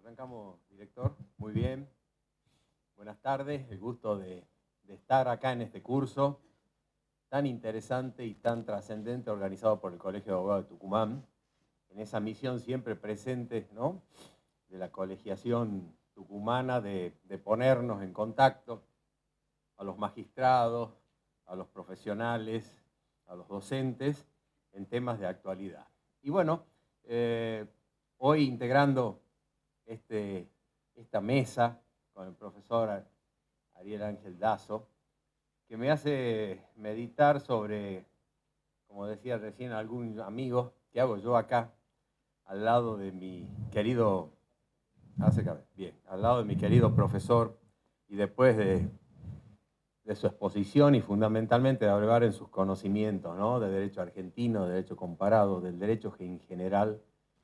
Arrancamos, director. Muy bien. Buenas tardes. El gusto de estar acá en este curso tan interesante y tan trascendente organizado por el Colegio de Abogados de Tucumán, en esa misión siempre presente, ¿no?, de la colegiación tucumana de ponernos en contacto a los magistrados, a los profesionales, a los docentes en temas de actualidad. Y bueno, hoy integrando esta mesa con el profesor Ariel Ángel Dazo, que me hace meditar sobre, como decía recién algún amigo, ¿qué hago yo acá al lado de mi querido, al lado de mi querido profesor, y después de su exposición y fundamentalmente de abrevar en sus conocimientos, ¿no?, de derecho argentino, de derecho comparado, del derecho en general,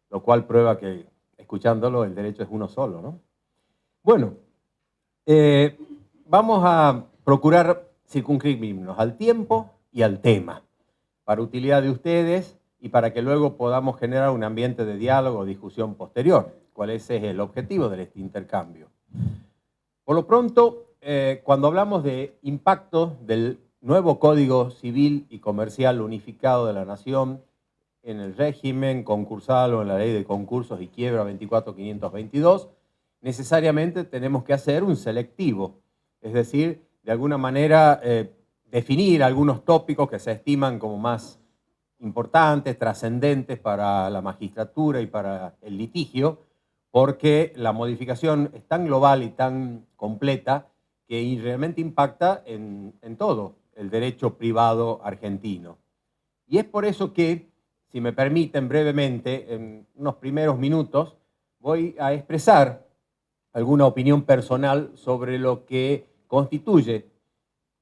lo cual prueba que, escuchándolo, el derecho es uno solo, ¿no? Bueno, vamos a procurar circunscribirnos al tiempo y al tema, para utilidad de ustedes y para que luego podamos generar un ambiente de diálogo o discusión posterior, cuál es el objetivo de este intercambio. Por lo pronto, cuando hablamos de impacto del nuevo Código Civil y Comercial Unificado de la Nación en el régimen concursal o en la Ley de Concursos y Quiebra 24522, necesariamente tenemos que hacer un selectivo, es decir, de alguna manera definir algunos tópicos que se estiman como más importantes, trascendentes para la magistratura y para el litigio, porque la modificación es tan global y tan completa que realmente impacta en todo el derecho privado argentino. Y es por eso que, si me permiten brevemente, en unos primeros minutos, voy a expresar alguna opinión personal sobre lo que constituye,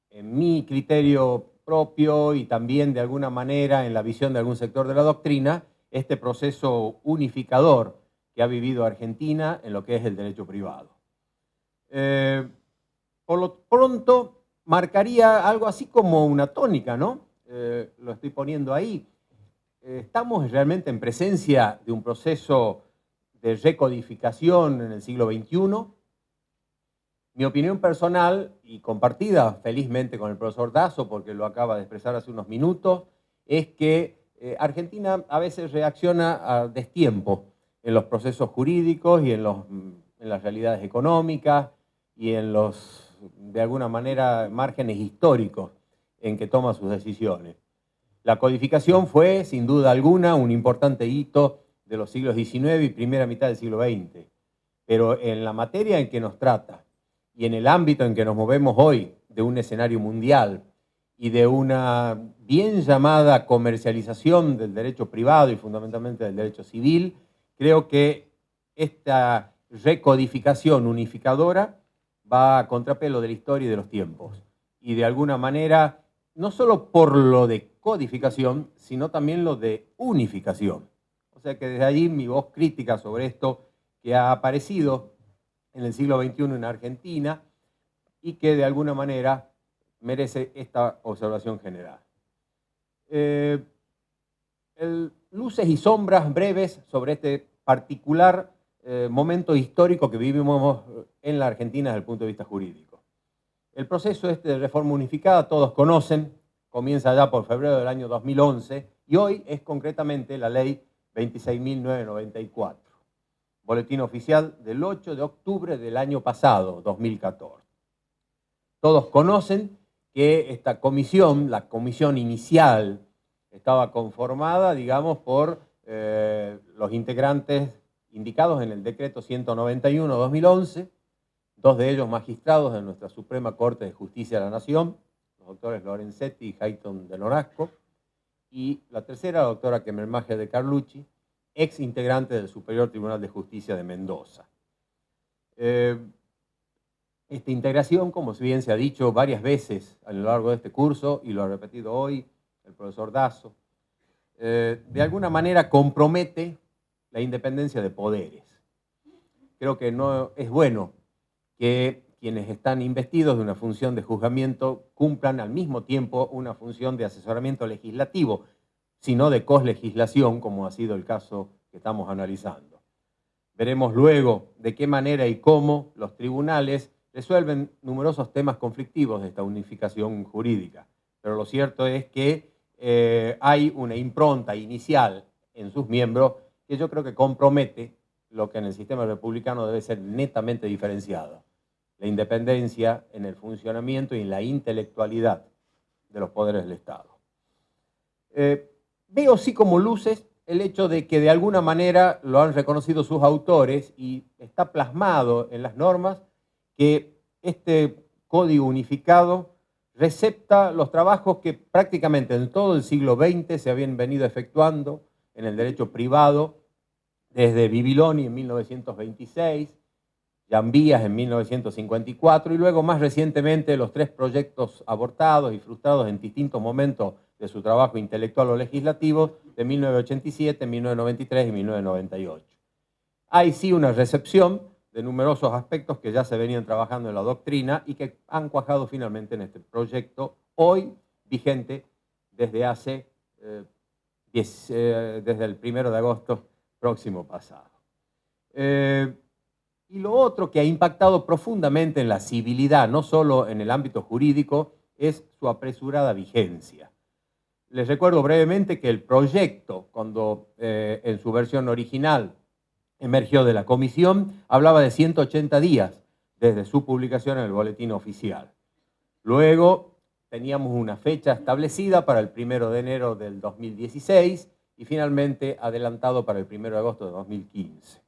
en mi criterio propio y también de alguna manera en la visión de algún sector de la doctrina, este proceso unificador que ha vivido Argentina en lo que es el derecho privado. Por lo pronto, marcaría algo así como una tónica, ¿no? Lo estoy poniendo ahí. Estamos realmente en presencia de un proceso de recodificación en el siglo XXI. Mi opinión personal, y compartida felizmente con el profesor Dazo, porque lo acaba de expresar hace unos minutos, es que Argentina a veces reacciona a destiempo en los procesos jurídicos y en las realidades económicas y en los, de alguna manera, márgenes históricos en que toma sus decisiones. La codificación fue, sin duda alguna, un importante hito de los siglos XIX y primera mitad del siglo XX. Pero en la materia en que nos trata y en el ámbito en que nos movemos hoy, de un escenario mundial y de una bien llamada comercialización del derecho privado y fundamentalmente del derecho civil, creo que esta recodificación unificadora va a contrapelo de la historia y de los tiempos. Y de alguna manera, no solo por lo de codificación, sino también lo de unificación. O sea que desde allí mi voz crítica sobre esto que ha aparecido en el siglo XXI en Argentina y que de alguna manera merece esta observación general. Luces y sombras breves sobre este particular momento histórico que vivimos en la Argentina desde el punto de vista jurídico. El proceso de reforma unificada, todos conocen, comienza ya por febrero del año 2011 y hoy es concretamente la ley 26.994, boletín oficial del 8 de octubre del año pasado, 2014. Todos conocen que esta comisión, la comisión inicial, estaba conformada, digamos, por los integrantes indicados en el decreto 191/2011, dos de ellos magistrados de nuestra Suprema Corte de Justicia de la Nación, los doctores Lorenzetti y Hayton de Nolasco, y la tercera, la doctora Kemermaje de Carlucci, ex integrante del Superior Tribunal de Justicia de Mendoza. Esta integración, como bien se ha dicho varias veces a lo largo de este curso, y lo ha repetido hoy el profesor Dazo, de alguna manera compromete la independencia de poderes. Creo que no es bueno que quienes están investidos de una función de juzgamiento cumplan al mismo tiempo una función de asesoramiento legislativo, sino de coslegislación, como ha sido el caso que estamos analizando. Veremos luego de qué manera y cómo los tribunales resuelven numerosos temas conflictivos de esta unificación jurídica. Pero lo cierto es que hay una impronta inicial en sus miembros que yo creo que compromete lo que en el sistema republicano debe ser netamente diferenciado: la independencia en el funcionamiento y en la intelectualidad de los poderes del Estado. Veo sí como luces el hecho de que de alguna manera lo han reconocido sus autores y está plasmado en las normas que este código unificado recepta los trabajos que prácticamente en todo el siglo XX se habían venido efectuando en el derecho privado, desde Bibiloni en 1926, Llambías en 1954 y luego más recientemente los 3 proyectos abortados y frustrados en distintos momentos de su trabajo intelectual o legislativo de 1987, 1993 y 1998. Hay sí una recepción de numerosos aspectos que ya se venían trabajando en la doctrina y que han cuajado finalmente en este proyecto hoy vigente desde desde el 1 de agosto próximo pasado. Y lo otro que ha impactado profundamente en la civilidad, no solo en el ámbito jurídico, es su apresurada vigencia. Les recuerdo brevemente que el proyecto, cuando en su versión original emergió de la comisión, hablaba de 180 días desde su publicación en el boletín oficial. Luego teníamos una fecha establecida para el 1 de enero del 2016 y finalmente adelantado para el 1 de agosto de 2015.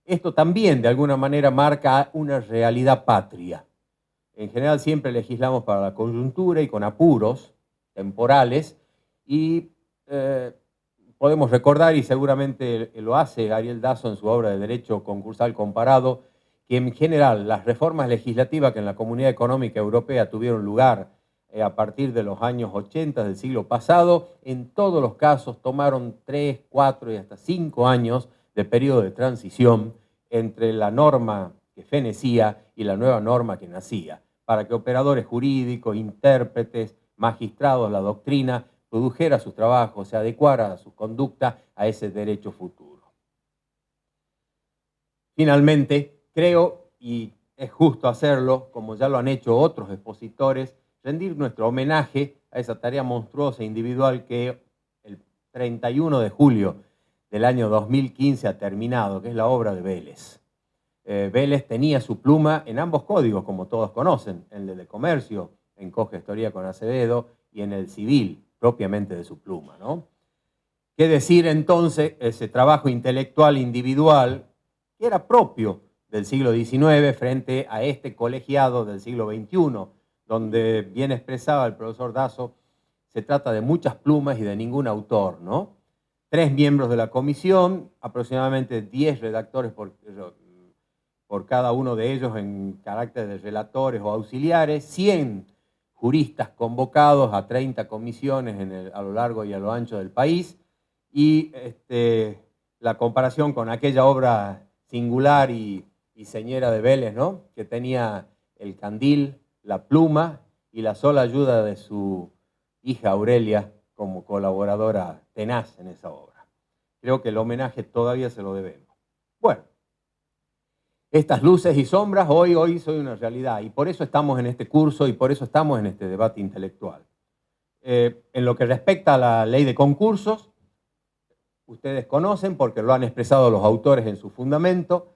Esto también de alguna manera marca una realidad patria. En general siempre legislamos para la coyuntura y con apuros temporales y podemos recordar, y seguramente lo hace Ariel Dazo en su obra de Derecho Concursal Comparado, que en general las reformas legislativas que en la Comunidad Económica Europea tuvieron lugar a partir de los años 80 del siglo pasado, en todos los casos tomaron 3, 4 y hasta 5 años de periodo de transición entre la norma que fenecía y la nueva norma que nacía, para que operadores jurídicos, intérpretes, magistrados, la doctrina, produjera sus trabajos, se adecuara a su conducta a ese derecho futuro. Finalmente, creo, y es justo hacerlo, como ya lo han hecho otros expositores, rendir nuestro homenaje a esa tarea monstruosa e individual que el 31 de julio del año 2015 ha terminado, que es la obra de Vélez. Vélez tenía su pluma en ambos códigos, como todos conocen, en el de comercio, en cogestoría con Acevedo, y en el civil, propiamente de su pluma, ¿no? ¿Qué decir entonces ese trabajo intelectual individual que era propio del siglo XIX frente a este colegiado del siglo XXI, donde bien expresaba el profesor Dazo, se trata de muchas plumas y de ningún autor, ¿no? 3 miembros de la comisión, aproximadamente 10 redactores por cada uno de ellos en carácter de relatores o auxiliares, 100 juristas convocados a 30 comisiones a lo largo y a lo ancho del país, y la comparación con aquella obra singular y señera de Vélez, ¿no?, que tenía el candil, la pluma y la sola ayuda de su hija Aurelia como colaboradora tenaz en esa obra. Creo que el homenaje todavía se lo debemos. Bueno, estas luces y sombras hoy son una realidad y por eso estamos en este curso y por eso estamos en este debate intelectual. En lo que respecta a la ley de concursos, ustedes conocen porque lo han expresado los autores en su fundamento,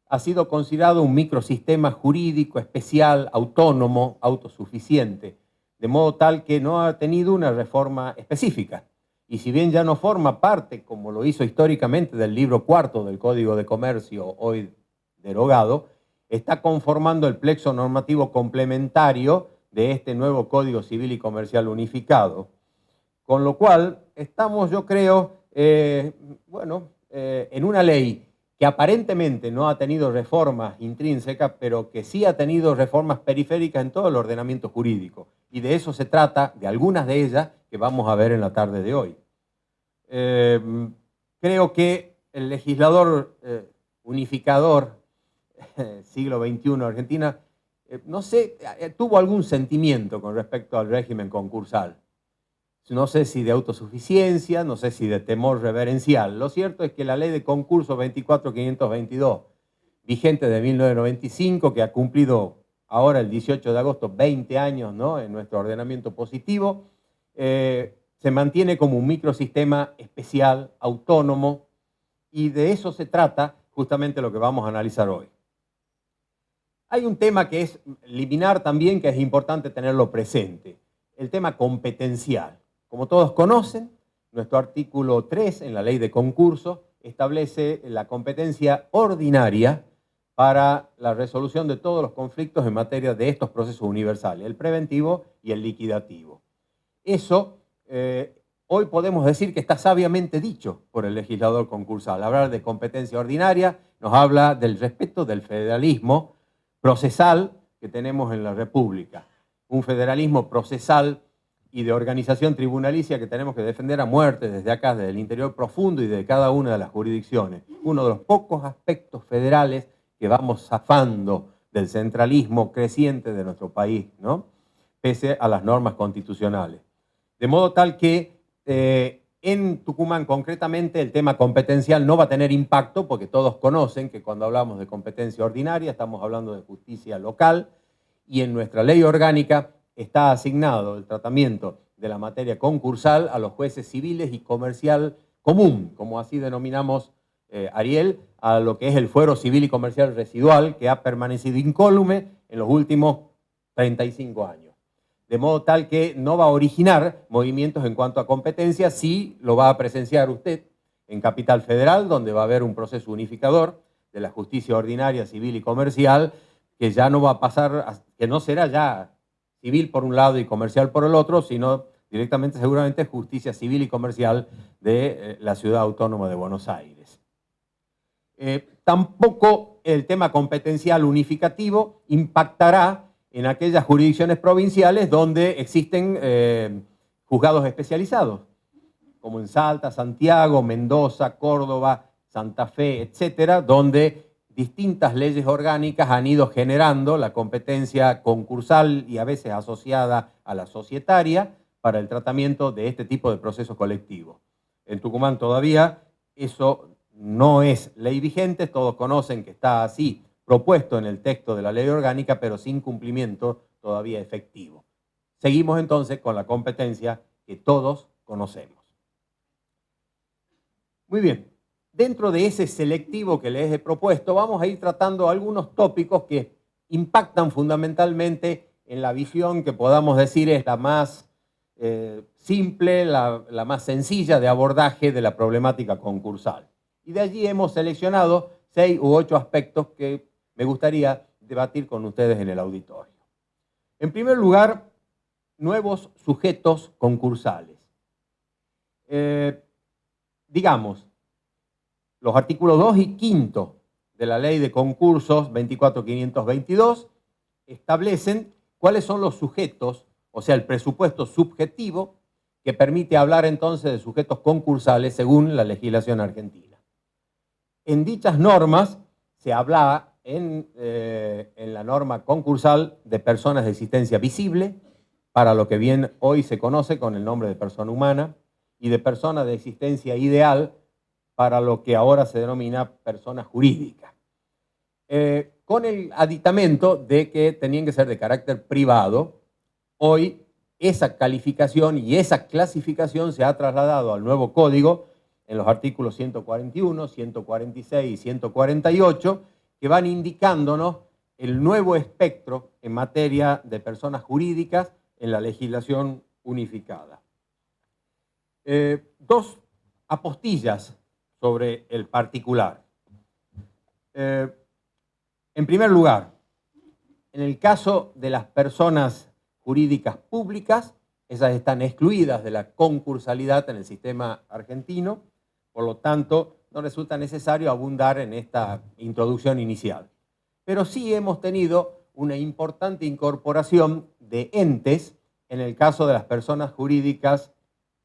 ha sido considerado un microsistema jurídico especial, autónomo, autosuficiente, de modo tal que no ha tenido una reforma específica. Y si bien ya no forma parte, como lo hizo históricamente, del libro cuarto del Código de Comercio, hoy derogado, está conformando el plexo normativo complementario de este nuevo Código Civil y Comercial unificado. Con lo cual, estamos, yo creo, en una ley que aparentemente no ha tenido reformas intrínsecas, pero que sí ha tenido reformas periféricas en todo el ordenamiento jurídico. Y de eso se trata, de algunas de ellas, que vamos a ver en la tarde de hoy. Creo que el legislador unificador siglo XXI Argentina, no sé, tuvo algún sentimiento con respecto al régimen concursal. no sé si de autosuficiencia, no sé si de temor reverencial. Lo cierto es que la ley de concurso 24.522, vigente de 1995, que ha cumplido ahora el 18 de agosto 20 años, ¿no?, en nuestro ordenamiento positivo, se mantiene como un microsistema especial, autónomo, y de eso se trata justamente lo que vamos a analizar hoy. Hay un tema que es liminar también, que es importante tenerlo presente, el tema competencial. Como todos conocen, nuestro artículo 3 en la ley de concurso establece la competencia ordinaria para la resolución de todos los conflictos en materia de estos procesos universales, el preventivo y el liquidativo. Eso hoy podemos decir que está sabiamente dicho por el legislador concursal. Hablar de competencia ordinaria nos habla del respeto del federalismo procesal que tenemos en la República. Un federalismo procesal y de organización tribunalicia que tenemos que defender a muerte desde acá, desde el interior profundo y de cada una de las jurisdicciones. Uno de los pocos aspectos federales que vamos zafando del centralismo creciente de nuestro país, ¿no?, pese a las normas constitucionales. De modo tal que en Tucumán concretamente el tema competencial no va a tener impacto porque todos conocen que cuando hablamos de competencia ordinaria estamos hablando de justicia local y en nuestra ley orgánica está asignado el tratamiento de la materia concursal a los jueces civiles y comercial común, como así denominamos, Ariel, a lo que es el fuero civil y comercial residual que ha permanecido incólume en los últimos 35 años. De modo tal que no va a originar movimientos en cuanto a competencia, sí lo va a presenciar usted en Capital Federal, donde va a haber un proceso unificador de la justicia ordinaria, civil y comercial, que ya no va a pasar, que no será ya civil por un lado y comercial por el otro, sino directamente seguramente justicia civil y comercial de la Ciudad Autónoma de Buenos Aires. Tampoco el tema competencial unificativo impactará en aquellas jurisdicciones provinciales donde existen juzgados especializados, como en Salta, Santiago, Mendoza, Córdoba, Santa Fe, etcétera, donde distintas leyes orgánicas han ido generando la competencia concursal y a veces asociada a la societaria para el tratamiento de este tipo de procesos colectivos. En Tucumán todavía eso no es ley vigente, todos conocen que está así propuesto en el texto de la ley orgánica, pero sin cumplimiento todavía efectivo. Seguimos entonces con la competencia que todos conocemos. Muy bien, dentro de ese selectivo que les he propuesto, vamos a ir tratando algunos tópicos que impactan fundamentalmente en la visión que podamos decir es la más simple, la más sencilla de abordaje de la problemática concursal. Y de allí hemos seleccionado 6 u 8 aspectos que me gustaría debatir con ustedes en el auditorio. En primer lugar, nuevos sujetos concursales. Digamos, los artículos 2 y 5 de la Ley de Concursos 24.522 establecen cuáles son los sujetos, o sea, el presupuesto subjetivo que permite hablar entonces de sujetos concursales según la legislación argentina. En dichas normas se habla en la norma concursal de personas de existencia visible, para lo que bien hoy se conoce con el nombre de persona humana, y de personas de existencia ideal, para lo que ahora se denomina persona jurídica. Con el aditamento de que tenían que ser de carácter privado, hoy esa calificación y esa clasificación se ha trasladado al nuevo código en los artículos 141, 146 y 148, que van indicándonos el nuevo espectro en materia de personas jurídicas en la legislación unificada. 2 apostillas sobre el particular. En primer lugar, en el caso de las personas jurídicas públicas, esas están excluidas de la concursalidad en el sistema argentino, por lo tanto, no resulta necesario abundar en esta introducción inicial. Pero sí hemos tenido una importante incorporación de entes en el caso de las personas jurídicas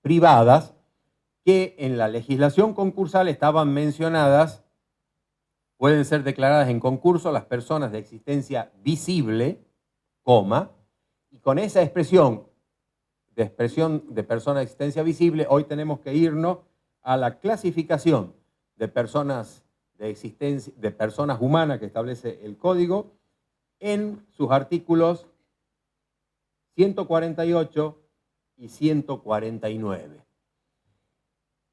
privadas que en la legislación concursal estaban mencionadas, pueden ser declaradas en concurso las personas de existencia visible, coma, y con esa expresión de expresión de persona de existencia visible, hoy tenemos que irnos a la clasificación de personas de existencia, de personas humanas que establece el código en sus artículos 148 y 149.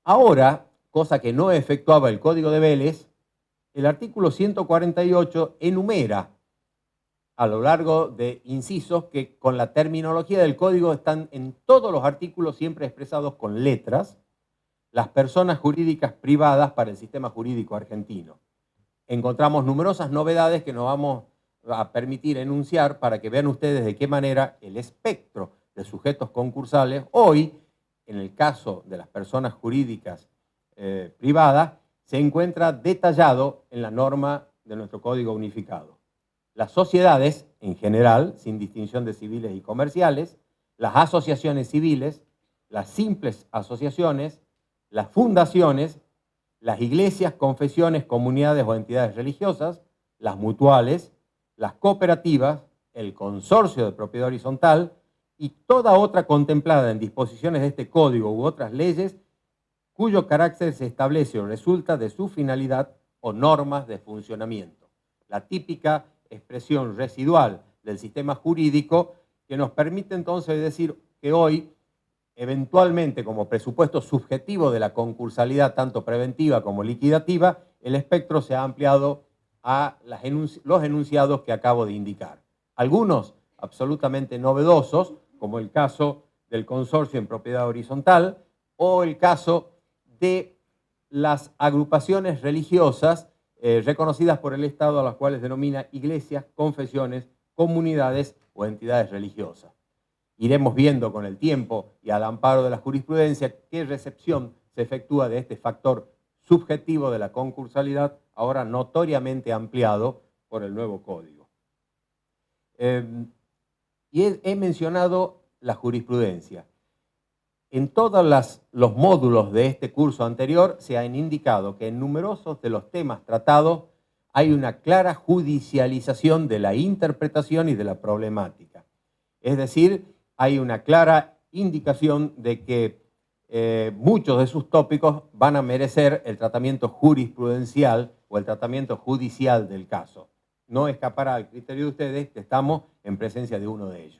Ahora, cosa que no efectuaba el Código de Vélez, el artículo 148 enumera a lo largo de incisos que con la terminología del código están en todos los artículos siempre expresados con letras, las personas jurídicas privadas para el sistema jurídico argentino. Encontramos numerosas novedades que nos vamos a permitir enunciar para que vean ustedes de qué manera el espectro de sujetos concursales hoy, en el caso de las personas jurídicas privadas, se encuentra detallado en la norma de nuestro Código Unificado. Las sociedades, en general, sin distinción de civiles y comerciales, las asociaciones civiles, las simples asociaciones, las fundaciones, las iglesias, confesiones, comunidades o entidades religiosas, las mutuales, las cooperativas, el consorcio de propiedad horizontal y toda otra contemplada en disposiciones de este código u otras leyes cuyo carácter se establece o resulta de su finalidad o normas de funcionamiento. La típica expresión residual del sistema jurídico que nos permite entonces decir que hoy, eventualmente como presupuesto subjetivo de la concursalidad tanto preventiva como liquidativa, el espectro se ha ampliado a los enunciados que acabo de indicar. Algunos absolutamente novedosos, como el caso del consorcio en propiedad horizontal o el caso de las agrupaciones religiosas reconocidas por el Estado, a las cuales denomina iglesias, confesiones, comunidades o entidades religiosas. Iremos viendo con el tiempo y al amparo de la jurisprudencia qué recepción se efectúa de este factor subjetivo de la concursalidad, ahora notoriamente ampliado por el nuevo código. Y he mencionado la jurisprudencia. En todos los módulos de este curso anterior se han indicado que en numerosos de los temas tratados hay una clara judicialización de la interpretación y de la problemática. Es decir, hay una clara indicación de que muchos de sus tópicos van a merecer el tratamiento jurisprudencial o el tratamiento judicial del caso. No escapará al criterio de ustedes que estamos en presencia de uno de ellos.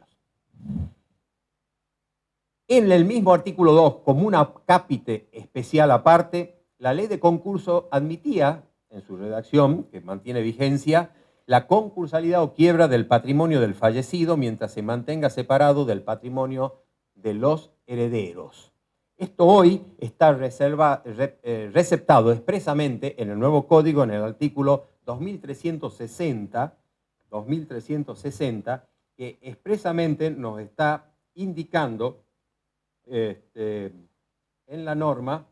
En el mismo artículo 2, como un acápite especial aparte, la ley de concurso admitía, en su redacción, que mantiene vigencia, la concursalidad o quiebra del patrimonio del fallecido mientras se mantenga separado del patrimonio de los herederos. Esto hoy está receptado expresamente en el nuevo código, en el artículo 2360, que expresamente nos está indicando en la norma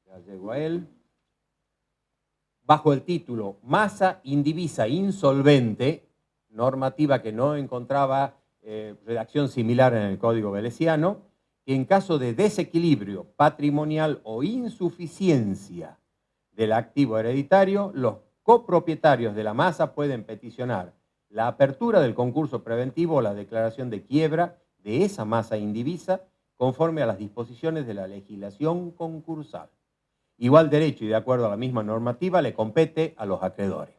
ya llego a él, bajo el título Masa indivisa insolvente, normativa que no encontraba redacción similar en el Código Velesiano, que en caso de desequilibrio patrimonial o insuficiencia del activo hereditario, los copropietarios de la masa pueden peticionar la apertura del concurso preventivo o la declaración de quiebra de esa masa indivisa conforme a las disposiciones de la legislación concursal. Igual derecho y de acuerdo a la misma normativa le compete a los acreedores.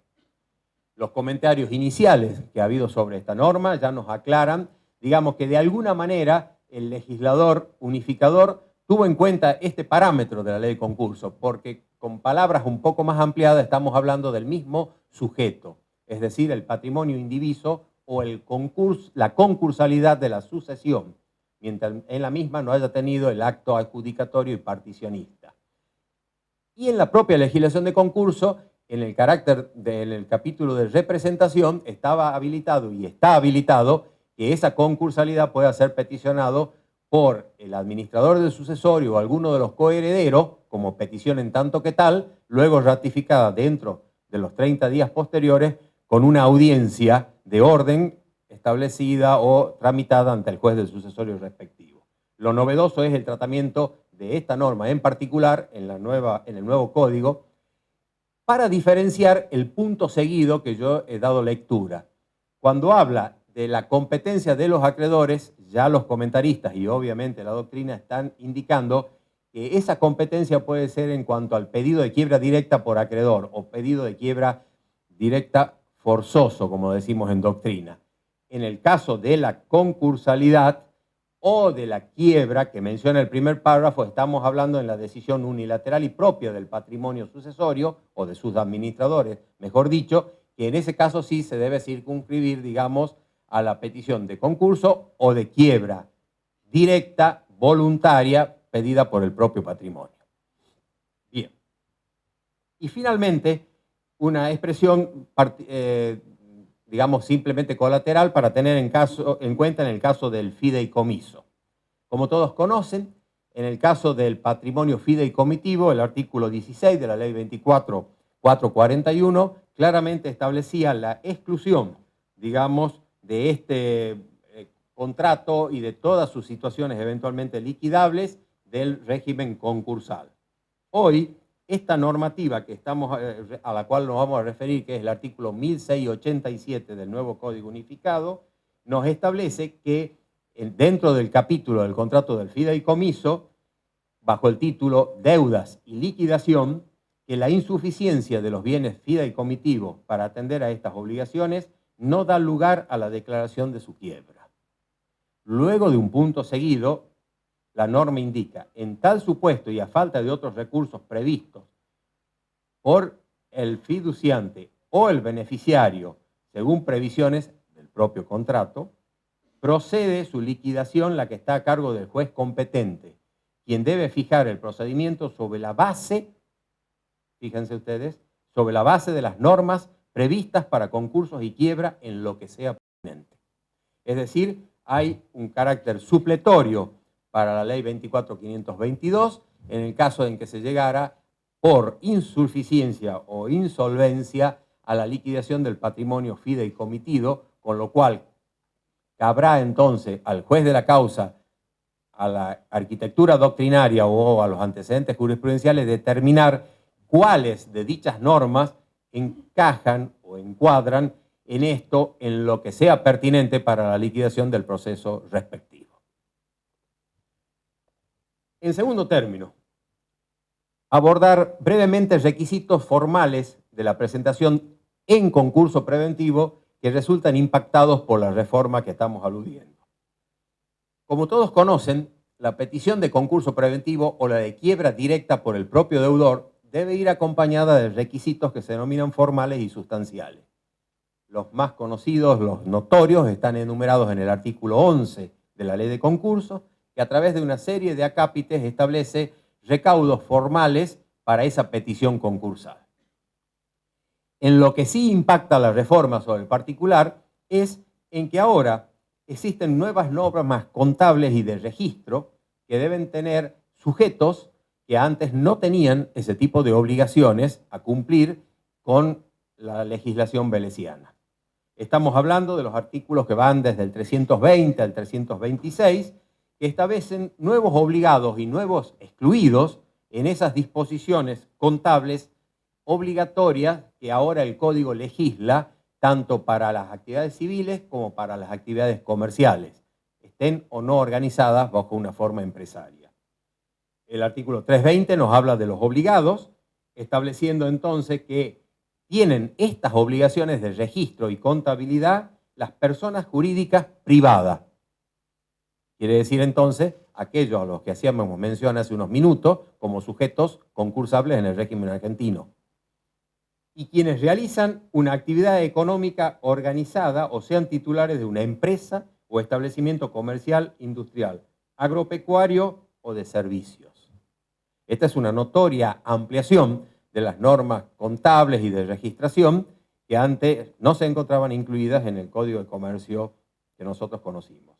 Los comentarios iniciales que ha habido sobre esta norma ya nos aclaran, digamos que de alguna manera el legislador unificador tuvo en cuenta este parámetro de la ley de concurso, porque con palabras un poco más ampliadas estamos hablando del mismo sujeto, es decir, el patrimonio indiviso o la concursalidad de la sucesión, mientras en la misma no haya tenido el acto adjudicatorio y particionista. Y en la propia legislación de concurso, en el capítulo de representación, estaba habilitado y está habilitado que esa concursalidad pueda ser peticionado por el administrador del sucesorio o alguno de los coherederos, como petición en tanto que tal, luego ratificada dentro de los 30 días posteriores con una audiencia de orden establecida o tramitada ante el juez del sucesorio respectivo. Lo novedoso es el tratamiento de esta norma en particular en el nuevo código para diferenciar el punto seguido que yo he dado lectura. Cuando habla de la competencia de los acreedores, ya los comentaristas y obviamente la doctrina están indicando que esa competencia puede ser en cuanto al pedido de quiebra directa por acreedor o pedido de quiebra directa forzoso, como decimos en doctrina. En el caso de la concursalidad o de la quiebra que menciona el primer párrafo, estamos hablando en la decisión unilateral y propia del patrimonio sucesorio o de sus administradores, mejor dicho, que en ese caso sí se debe circunscribir, digamos, a la petición de concurso o de quiebra directa, voluntaria, pedida por el propio patrimonio. Bien. Y finalmente, una expresión, digamos, simplemente colateral para tener en cuenta en el caso del fideicomiso. Como todos conocen, en el caso del patrimonio fideicomitivo, el artículo 16 de la ley 24.441 claramente establecía la exclusión, digamos, de este contrato y de todas sus situaciones eventualmente liquidables del régimen concursal. Hoy, esta normativa a la cual nos vamos a referir, que es el artículo 1687 del nuevo Código Unificado, nos establece que dentro del capítulo del contrato del fideicomiso, bajo el título Deudas y liquidación, que la insuficiencia de los bienes fideicomitivos para atender a estas obligaciones no da lugar a la declaración de su quiebra. Luego de un punto seguido, la norma indica, en tal supuesto y a falta de otros recursos previstos por el fiduciante o el beneficiario, según previsiones del propio contrato, procede su liquidación la que está a cargo del juez competente, quien debe fijar el procedimiento sobre la base, fíjense ustedes, sobre la base de las normas previstas para concursos y quiebra en lo que sea pertinente. Es decir, hay un carácter supletorio para la ley 24.522 en el caso en que se llegara por insuficiencia o insolvencia a la liquidación del patrimonio fideicomitido, con lo cual cabrá entonces al juez de la causa, a la arquitectura doctrinaria o a los antecedentes jurisprudenciales determinar cuáles de dichas normas encajan o encuadran en esto, en lo que sea pertinente para la liquidación del proceso respectivo. En segundo término, abordar brevemente requisitos formales de la presentación en concurso preventivo que resultan impactados por la reforma que estamos aludiendo. Como todos conocen, la petición de concurso preventivo o la de quiebra directa por el propio deudor debe ir acompañada de requisitos que se denominan formales y sustanciales. Los más conocidos, los notorios, están enumerados en el artículo 11 de la Ley de Concursos, que a través de una serie de acápites establece recaudos formales para esa petición concursal. En lo que sí impacta la reforma sobre el particular es en que ahora existen nuevas normas contables y de registro que deben tener sujetos que antes no tenían ese tipo de obligaciones a cumplir con la legislación velesiana. Estamos hablando de los artículos que van desde el 320 al 326, que establecen nuevos obligados y nuevos excluidos en esas disposiciones contables obligatorias que ahora el Código legisla tanto para las actividades civiles como para las actividades comerciales, estén o no organizadas bajo una forma empresaria. El artículo 320 nos habla de los obligados, estableciendo entonces que tienen estas obligaciones de registro y contabilidad las personas jurídicas privadas. Quiere decir entonces aquellos a los que hacíamos mención hace unos minutos como sujetos concursables en el régimen argentino. Y quienes realizan una actividad económica organizada o sean titulares de una empresa o establecimiento comercial, industrial, agropecuario o de servicios. Esta es una notoria ampliación de las normas contables y de registración que antes no se encontraban incluidas en el Código de Comercio que nosotros conocimos.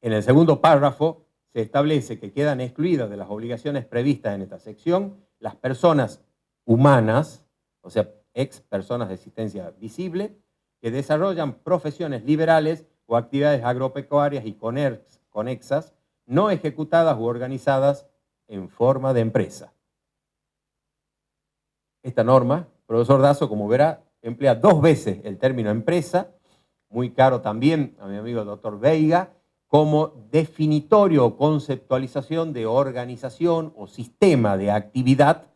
En el segundo párrafo se establece que quedan excluidas de las obligaciones previstas en esta sección las personas humanas, o sea, ex personas de existencia visible, que desarrollan profesiones liberales o actividades agropecuarias y conexas, no ejecutadas u organizadas en forma de empresa. Esta norma, profesor Dazo, como verá, emplea 2 veces el término empresa, muy caro también a mi amigo el doctor Veiga, como definitorio o conceptualización de organización o sistema de actividad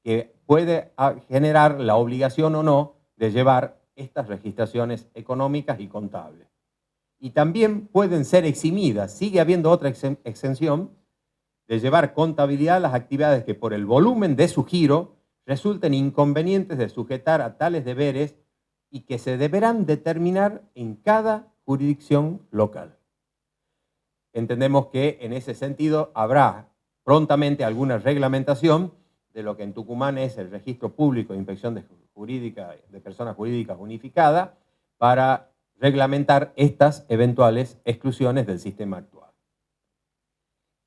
que puede generar la obligación o no de llevar estas registraciones económicas y contables. Y también pueden ser eximidas, sigue habiendo otra exención, de llevar contabilidad a las actividades que por el volumen de su giro resulten inconvenientes de sujetar a tales deberes y que se deberán determinar en cada jurisdicción local. Entendemos que en ese sentido habrá prontamente alguna reglamentación de lo que en Tucumán es el Registro Público de Inspección de Personas Jurídicas Unificada para reglamentar estas eventuales exclusiones del sistema actual.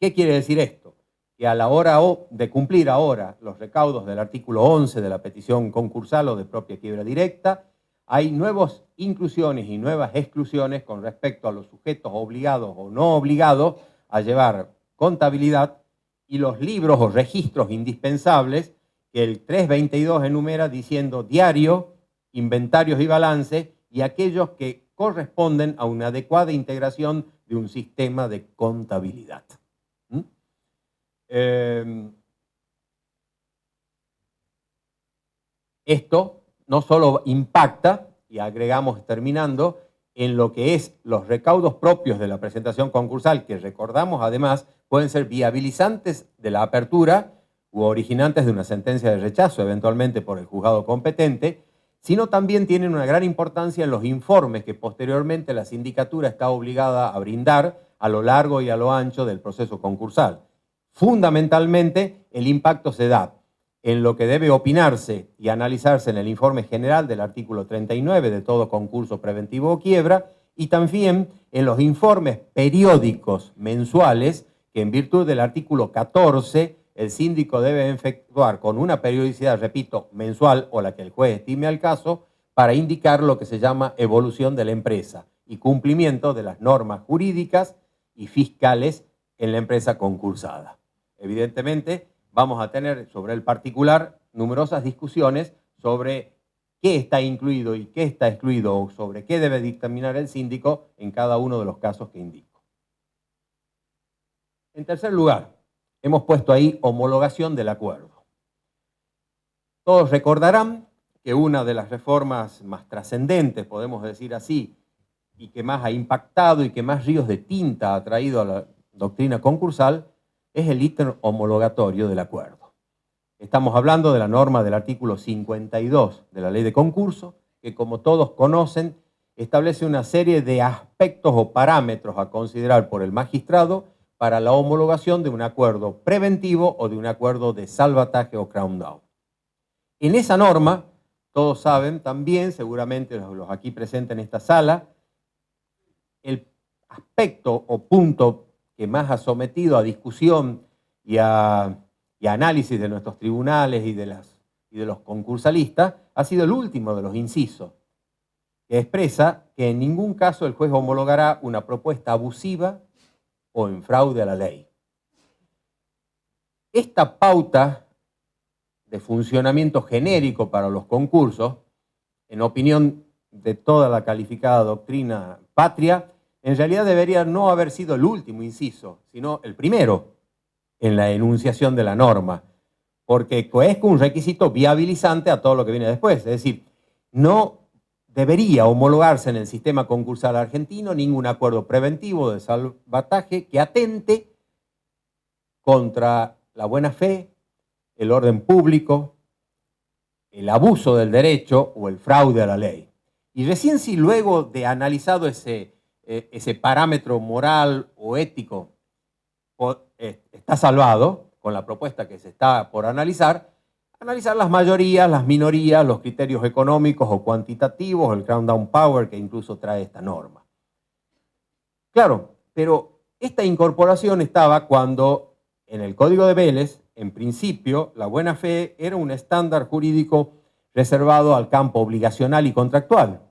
¿Qué quiere decir esto? Que a la hora de cumplir ahora los recaudos del artículo 11 de la petición concursal o de propia quiebra directa, hay nuevas inclusiones y nuevas exclusiones con respecto a los sujetos obligados o no obligados a llevar contabilidad y los libros o registros indispensables que el 322 enumera diciendo diario, inventarios y balance y aquellos que corresponden a una adecuada integración de un sistema de contabilidad. Esto no solo impacta, y agregamos terminando, en lo que es los recaudos propios de la presentación concursal, que recordamos además pueden ser viabilizantes de la apertura u originantes de una sentencia de rechazo eventualmente por el juzgado competente, sino también tienen una gran importancia en los informes que posteriormente la sindicatura está obligada a brindar a lo largo y a lo ancho del proceso concursal. Fundamentalmente, el impacto se da en lo que debe opinarse y analizarse en el informe general del artículo 39 de todo concurso preventivo o quiebra, y también en los informes periódicos mensuales que en virtud del artículo 14 el síndico debe efectuar con una periodicidad, repito, mensual o la que el juez estime al caso, para indicar lo que se llama evolución de la empresa y cumplimiento de las normas jurídicas y fiscales en la empresa concursada. Evidentemente, vamos a tener sobre el particular numerosas discusiones sobre qué está incluido y qué está excluido o sobre qué debe dictaminar el síndico en cada uno de los casos que indico. En tercer lugar, hemos puesto ahí homologación del acuerdo. Todos recordarán que una de las reformas más trascendentes, podemos decir así, y que más ha impactado y que más ríos de tinta ha traído a la doctrina concursal, es el ítem homologatorio del acuerdo. Estamos hablando de la norma del artículo 52 de la Ley de Concurso, que como todos conocen, establece una serie de aspectos o parámetros a considerar por el magistrado para la homologación de un acuerdo preventivo o de un acuerdo de salvataje o crown down. En esa norma, todos saben también, seguramente los aquí presentes en esta sala, el aspecto o punto que más ha sometido a discusión y a análisis de nuestros tribunales y de los concursalistas ha sido el último de los incisos, que expresa que en ningún caso el juez homologará una propuesta abusiva o en fraude a la ley. Esta pauta de funcionamiento genérico para los concursos, en opinión de toda la calificada doctrina patria, en realidad debería no haber sido el último inciso, sino el primero en la enunciación de la norma, porque es un requisito viabilizante a todo lo que viene después. Es decir, no debería homologarse en el sistema concursal argentino ningún acuerdo preventivo de salvataje que atente contra la buena fe, el orden público, el abuso del derecho o el fraude a la ley. Y recién si luego de analizado ese parámetro moral o ético está salvado con la propuesta que se está por analizar las mayorías, las minorías, los criterios económicos o cuantitativos, el crown down power que incluso trae esta norma. Claro, pero esta incorporación estaba cuando en el Código de Vélez, en principio, la buena fe era un estándar jurídico reservado al campo obligacional y contractual.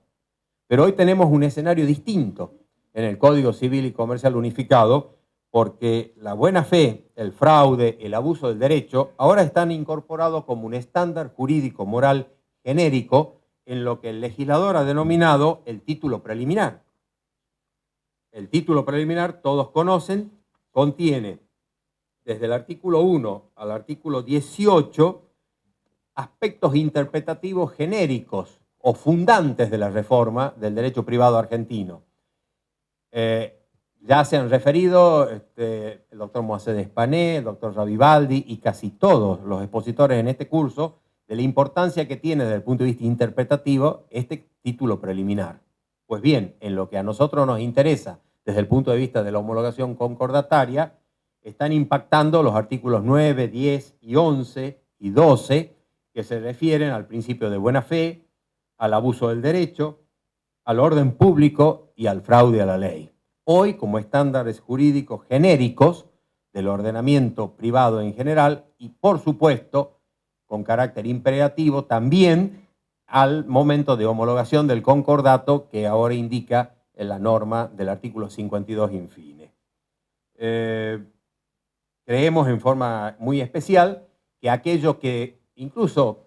Pero hoy tenemos un escenario distinto en el Código Civil y Comercial Unificado, porque la buena fe, el fraude, el abuso del derecho, ahora están incorporados como un estándar jurídico moral genérico en lo que el legislador ha denominado el título preliminar. El título preliminar, todos conocen, contiene desde el artículo 1 al artículo 18 aspectos interpretativos genéricos o fundantes de la reforma del derecho privado argentino. Ya se han referido el doctor Moacés Espané, el doctor Ravivaldi y casi todos los expositores en este curso de la importancia que tiene desde el punto de vista interpretativo este título preliminar. Pues bien, en lo que a nosotros nos interesa desde el punto de vista de la homologación concordataria, están impactando los artículos 9, 10 y 11 y 12 que se refieren al principio de buena fe, al abuso del derecho, al orden público y al fraude a la ley. Hoy, como estándares jurídicos genéricos del ordenamiento privado en general y, por supuesto, con carácter imperativo también al momento de homologación del concordato que ahora indica en la norma del artículo 52 infine. Creemos en forma muy especial que aquello que incluso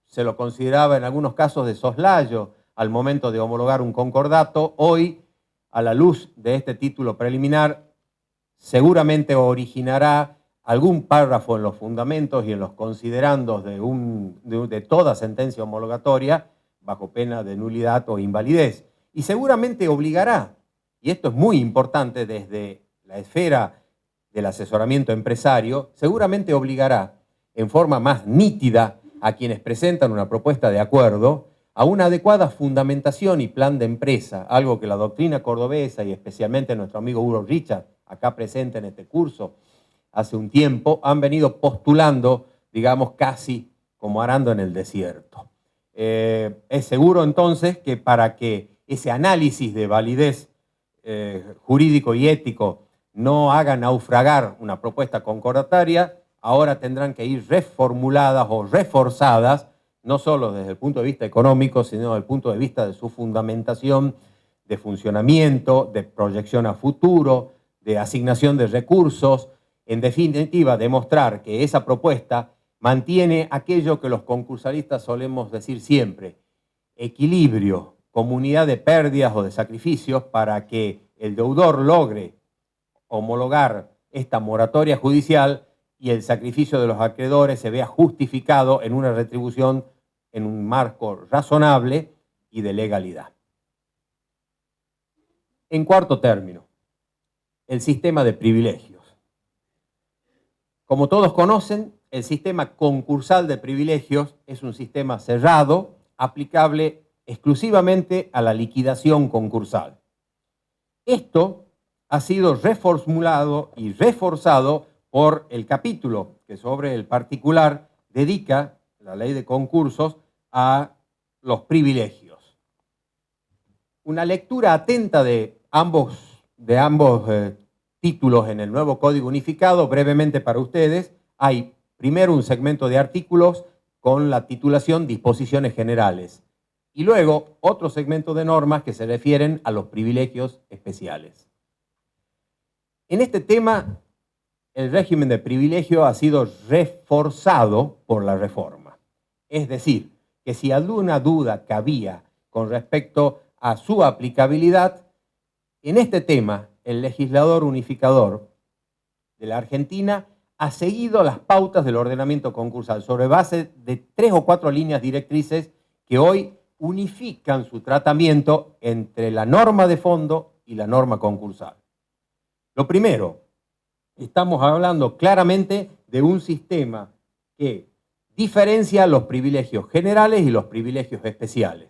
se lo consideraba en algunos casos de soslayo al momento de homologar un concordato, hoy, a la luz de este título preliminar, seguramente originará algún párrafo en los fundamentos y en los considerandos de toda sentencia homologatoria bajo pena de nulidad o invalidez. Y seguramente obligará, y esto es muy importante desde la esfera del asesoramiento empresario, seguramente obligará en forma más nítida a quienes presentan una propuesta de acuerdo a una adecuada fundamentación y plan de empresa, algo que la doctrina cordobesa y especialmente nuestro amigo Hugo Richard, acá presente en este curso, hace un tiempo, han venido postulando, digamos, casi como arando en el desierto. Es seguro entonces que para que ese análisis de validez jurídico y ético no haga naufragar una propuesta concordataria, ahora tendrán que ir reformuladas o reforzadas, no solo desde el punto de vista económico, sino desde el punto de vista de su fundamentación, de funcionamiento, de proyección a futuro, de asignación de recursos, en definitiva, demostrar que esa propuesta mantiene aquello que los concursalistas solemos decir siempre, equilibrio, comunidad de pérdidas o de sacrificios para que el deudor logre homologar esta moratoria judicial y el sacrificio de los acreedores se vea justificado en una retribución en un marco razonable y de legalidad. En cuarto término, el sistema de privilegios. Como todos conocen, el sistema concursal de privilegios es un sistema cerrado, aplicable exclusivamente a la liquidación concursal. Esto ha sido reformulado y reforzado por el capítulo que sobre el particular dedica la ley de concursos a los privilegios. Una lectura atenta de ambos títulos en el nuevo Código Unificado, brevemente para ustedes, hay primero un segmento de artículos con la titulación Disposiciones Generales y luego otro segmento de normas que se refieren a los privilegios especiales. En este tema, el régimen de privilegio ha sido reforzado por la reforma. Es decir, que si alguna duda cabía con respecto a su aplicabilidad, en este tema el legislador unificador de la Argentina ha seguido las pautas del ordenamiento concursal sobre base de 3 o 4 líneas directrices que hoy unifican su tratamiento entre la norma de fondo y la norma concursal. Lo primero, estamos hablando claramente de un sistema que diferencia los privilegios generales y los privilegios especiales,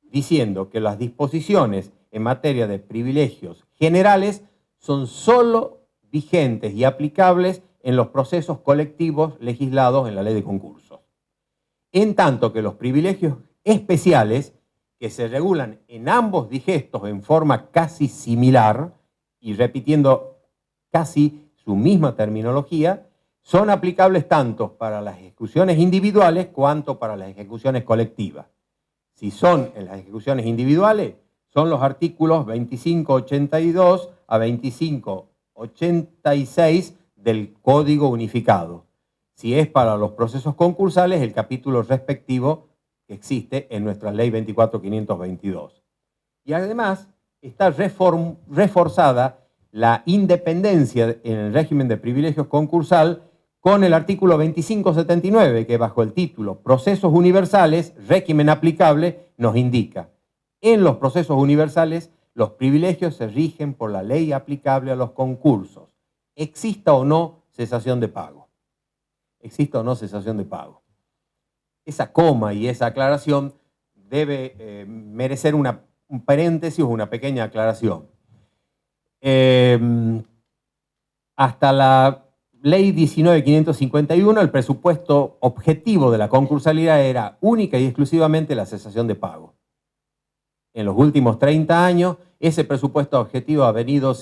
diciendo que las disposiciones en materia de privilegios generales son solo vigentes y aplicables en los procesos colectivos legislados en la ley de concursos. En tanto que los privilegios especiales, que se regulan en ambos digestos en forma casi similar y repitiendo casi su misma terminología, son aplicables tanto para las ejecuciones individuales cuanto para las ejecuciones colectivas. Si son en las ejecuciones individuales, son los artículos 2582 a 2586 del Código Unificado. Si es para los procesos concursales, el capítulo respectivo que existe en nuestra ley 24.522. Y además está reforzada la independencia en el régimen de privilegios concursal con el artículo 2579, que bajo el título Procesos Universales, régimen aplicable, nos indica: en los procesos universales, los privilegios se rigen por la ley aplicable a los concursos, exista o no cesación de pago. Exista o no cesación de pago. Esa coma y esa aclaración debe merecer un paréntesis o una pequeña aclaración. Hasta la Ley 19.551, el presupuesto objetivo de la concursalidad era única y exclusivamente la cesación de pago. En los últimos 30 años, ese presupuesto objetivo ha venido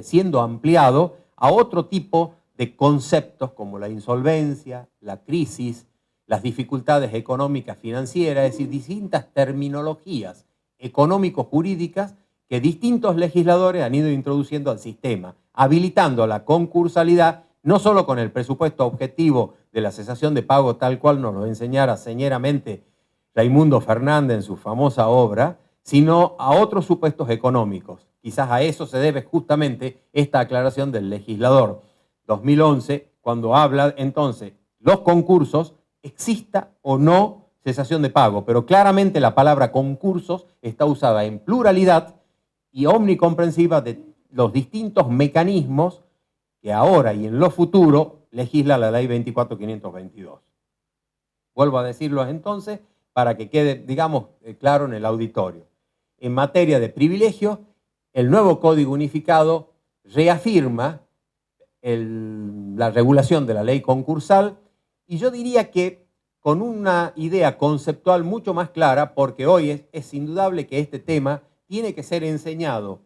siendo ampliado a otro tipo de conceptos como la insolvencia, la crisis, las dificultades económicas financieras, es decir, distintas terminologías económico-jurídicas que distintos legisladores han ido introduciendo al sistema, habilitando la concursalidad no solo con el presupuesto objetivo de la cesación de pago, tal cual nos lo enseñara señeramente Raimundo Fernández en su famosa obra, sino a otros supuestos económicos. Quizás a eso se debe justamente esta aclaración del legislador 2011, cuando habla entonces los concursos, exista o no cesación de pago, pero claramente la palabra concursos está usada en pluralidad y omnicomprensiva de los distintos mecanismos que ahora y en lo futuro legisla la ley 24.522. Vuelvo a decirlo entonces para que quede, digamos, claro en el auditorio. En materia de privilegios, el nuevo Código Unificado reafirma la regulación de la ley concursal y yo diría que con una idea conceptual mucho más clara, porque hoy es indudable que este tema tiene que ser enseñado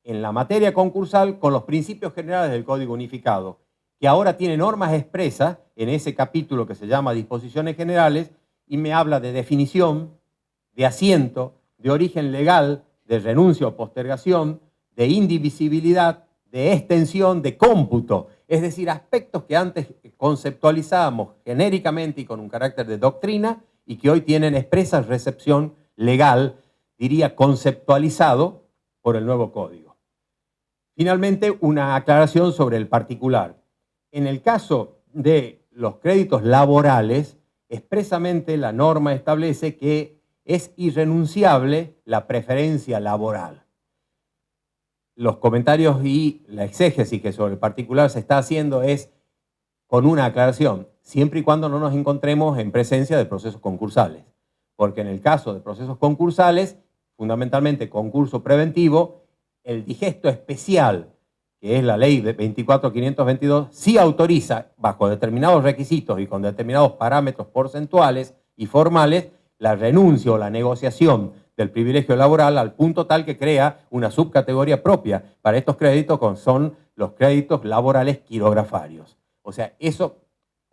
en la materia concursal con los principios generales del Código Unificado, que ahora tiene normas expresas en ese capítulo que se llama Disposiciones Generales y me habla de definición, de asiento, de origen legal, de renuncia o postergación, de indivisibilidad, de extensión, de cómputo. Es decir, aspectos que antes conceptualizábamos genéricamente y con un carácter de doctrina y que hoy tienen expresa recepción legal, diría conceptualizado por el nuevo código. Finalmente, una aclaración sobre el particular. En el caso de los créditos laborales, expresamente la norma establece que es irrenunciable la preferencia laboral. Los comentarios y la exégesis que sobre el particular se está haciendo es con una aclaración, siempre y cuando no nos encontremos en presencia de procesos concursales. Porque en el caso de procesos concursales, fundamentalmente concurso preventivo, el digesto especial, que es la ley de 24.522, sí autoriza, bajo determinados requisitos y con determinados parámetros porcentuales y formales, la renuncia o la negociación del privilegio laboral al punto tal que crea una subcategoría propia para estos créditos, que son los créditos laborales quirografarios. O sea, eso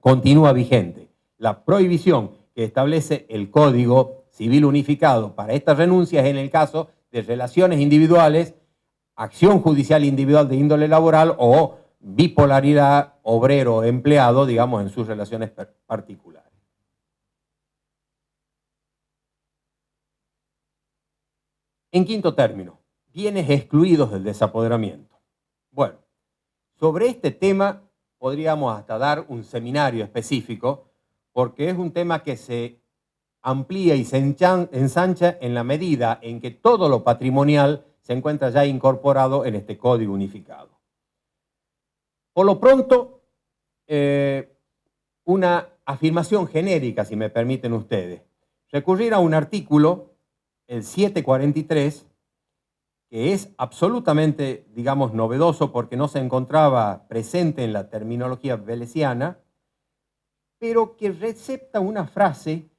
continúa vigente. La prohibición que establece el Código Civil Unificado para estas renuncias es en el caso de relaciones individuales, acción judicial individual de índole laboral o bipolaridad obrero-empleado, digamos, en sus relaciones particulares. En quinto término, bienes excluidos del desapoderamiento. Bueno, sobre este tema podríamos hasta dar un seminario específico porque es un tema que se amplía y se ensancha en la medida en que todo lo patrimonial se encuentra ya incorporado en este Código Unificado. Por lo pronto, una afirmación genérica, si me permiten ustedes. Recurrir a un artículo, el 743, que es absolutamente, digamos, novedoso porque no se encontraba presente en la terminología velesiana, pero que recepta una frase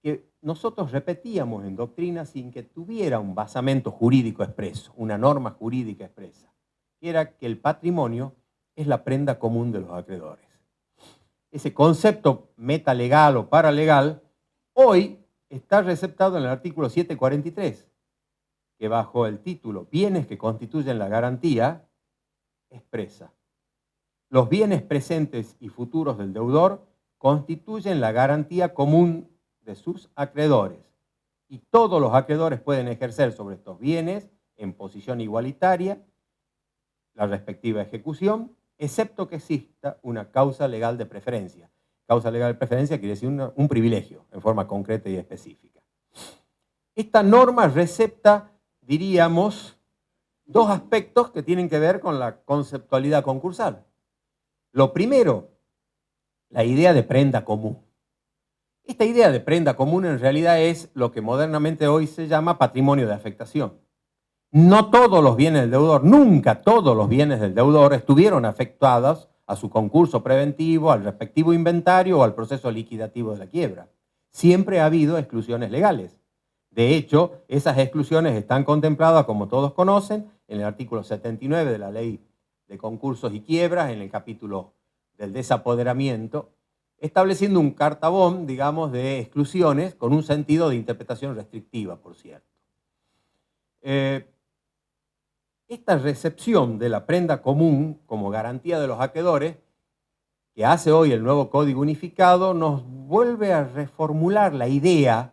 que nosotros repetíamos en doctrina sin que tuviera un basamento jurídico expreso, una norma jurídica expresa, que era que el patrimonio es la prenda común de los acreedores. Ese concepto metalegal o paralegal hoy está receptado en el artículo 743, que bajo el título Bienes que constituyen la garantía, expresa: los bienes presentes y futuros del deudor constituyen la garantía común de sus acreedores. Y todos los acreedores pueden ejercer sobre estos bienes en posición igualitaria la respectiva ejecución, excepto que exista una causa legal de preferencia. Causa legal de preferencia quiere decir un privilegio en forma concreta y específica. Esta norma recepta, diríamos, dos aspectos que tienen que ver con la conceptualidad concursal. Lo primero, la idea de prenda común. Esta idea de prenda común en realidad es lo que modernamente hoy se llama patrimonio de afectación. No todos los bienes del deudor, nunca todos los bienes del deudor estuvieron afectados a su concurso preventivo, al respectivo inventario o al proceso liquidativo de la quiebra. Siempre ha habido exclusiones legales. De hecho, esas exclusiones están contempladas, como todos conocen, en el artículo 79 de la Ley de Concursos y Quiebras, en el capítulo del desapoderamiento, estableciendo un cartabón, digamos, de exclusiones con un sentido de interpretación restrictiva, por cierto. Esta recepción de la prenda común como garantía de los acreedores, que hace hoy el nuevo Código Unificado, nos vuelve a reformular la idea,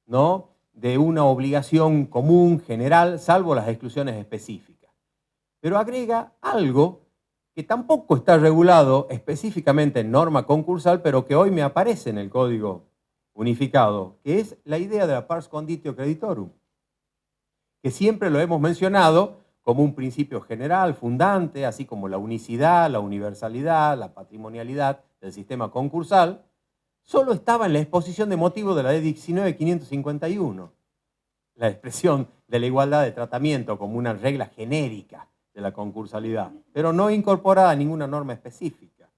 ¿no?, de una obligación común general, salvo las exclusiones específicas. Pero agrega algo que tampoco está regulado específicamente en norma concursal, pero que hoy me aparece en el Código Unificado, que es la idea de la pars conditio creditorum, que siempre lo hemos mencionado como un principio general, fundante, así como la unicidad, la universalidad, la patrimonialidad del sistema concursal, solo estaba en la exposición de motivos de la ley 19.551, la expresión de la igualdad de tratamiento como una regla genérica de la concursalidad, pero no incorporada a ninguna norma específica.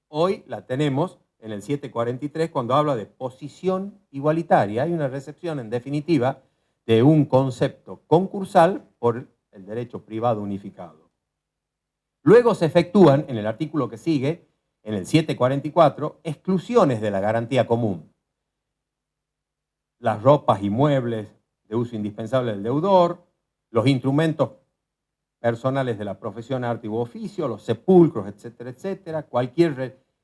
Hoy la tenemos en el 743 cuando habla de posición igualitaria. Hay una recepción en definitiva de un concepto concursal por el derecho privado unificado. Luego se efectúan, en el artículo que sigue, en el 744, exclusiones de la garantía común. Las ropas y muebles de uso indispensable del deudor, los instrumentos personales de la profesión, arte u oficio, los sepulcros, etcétera, etcétera,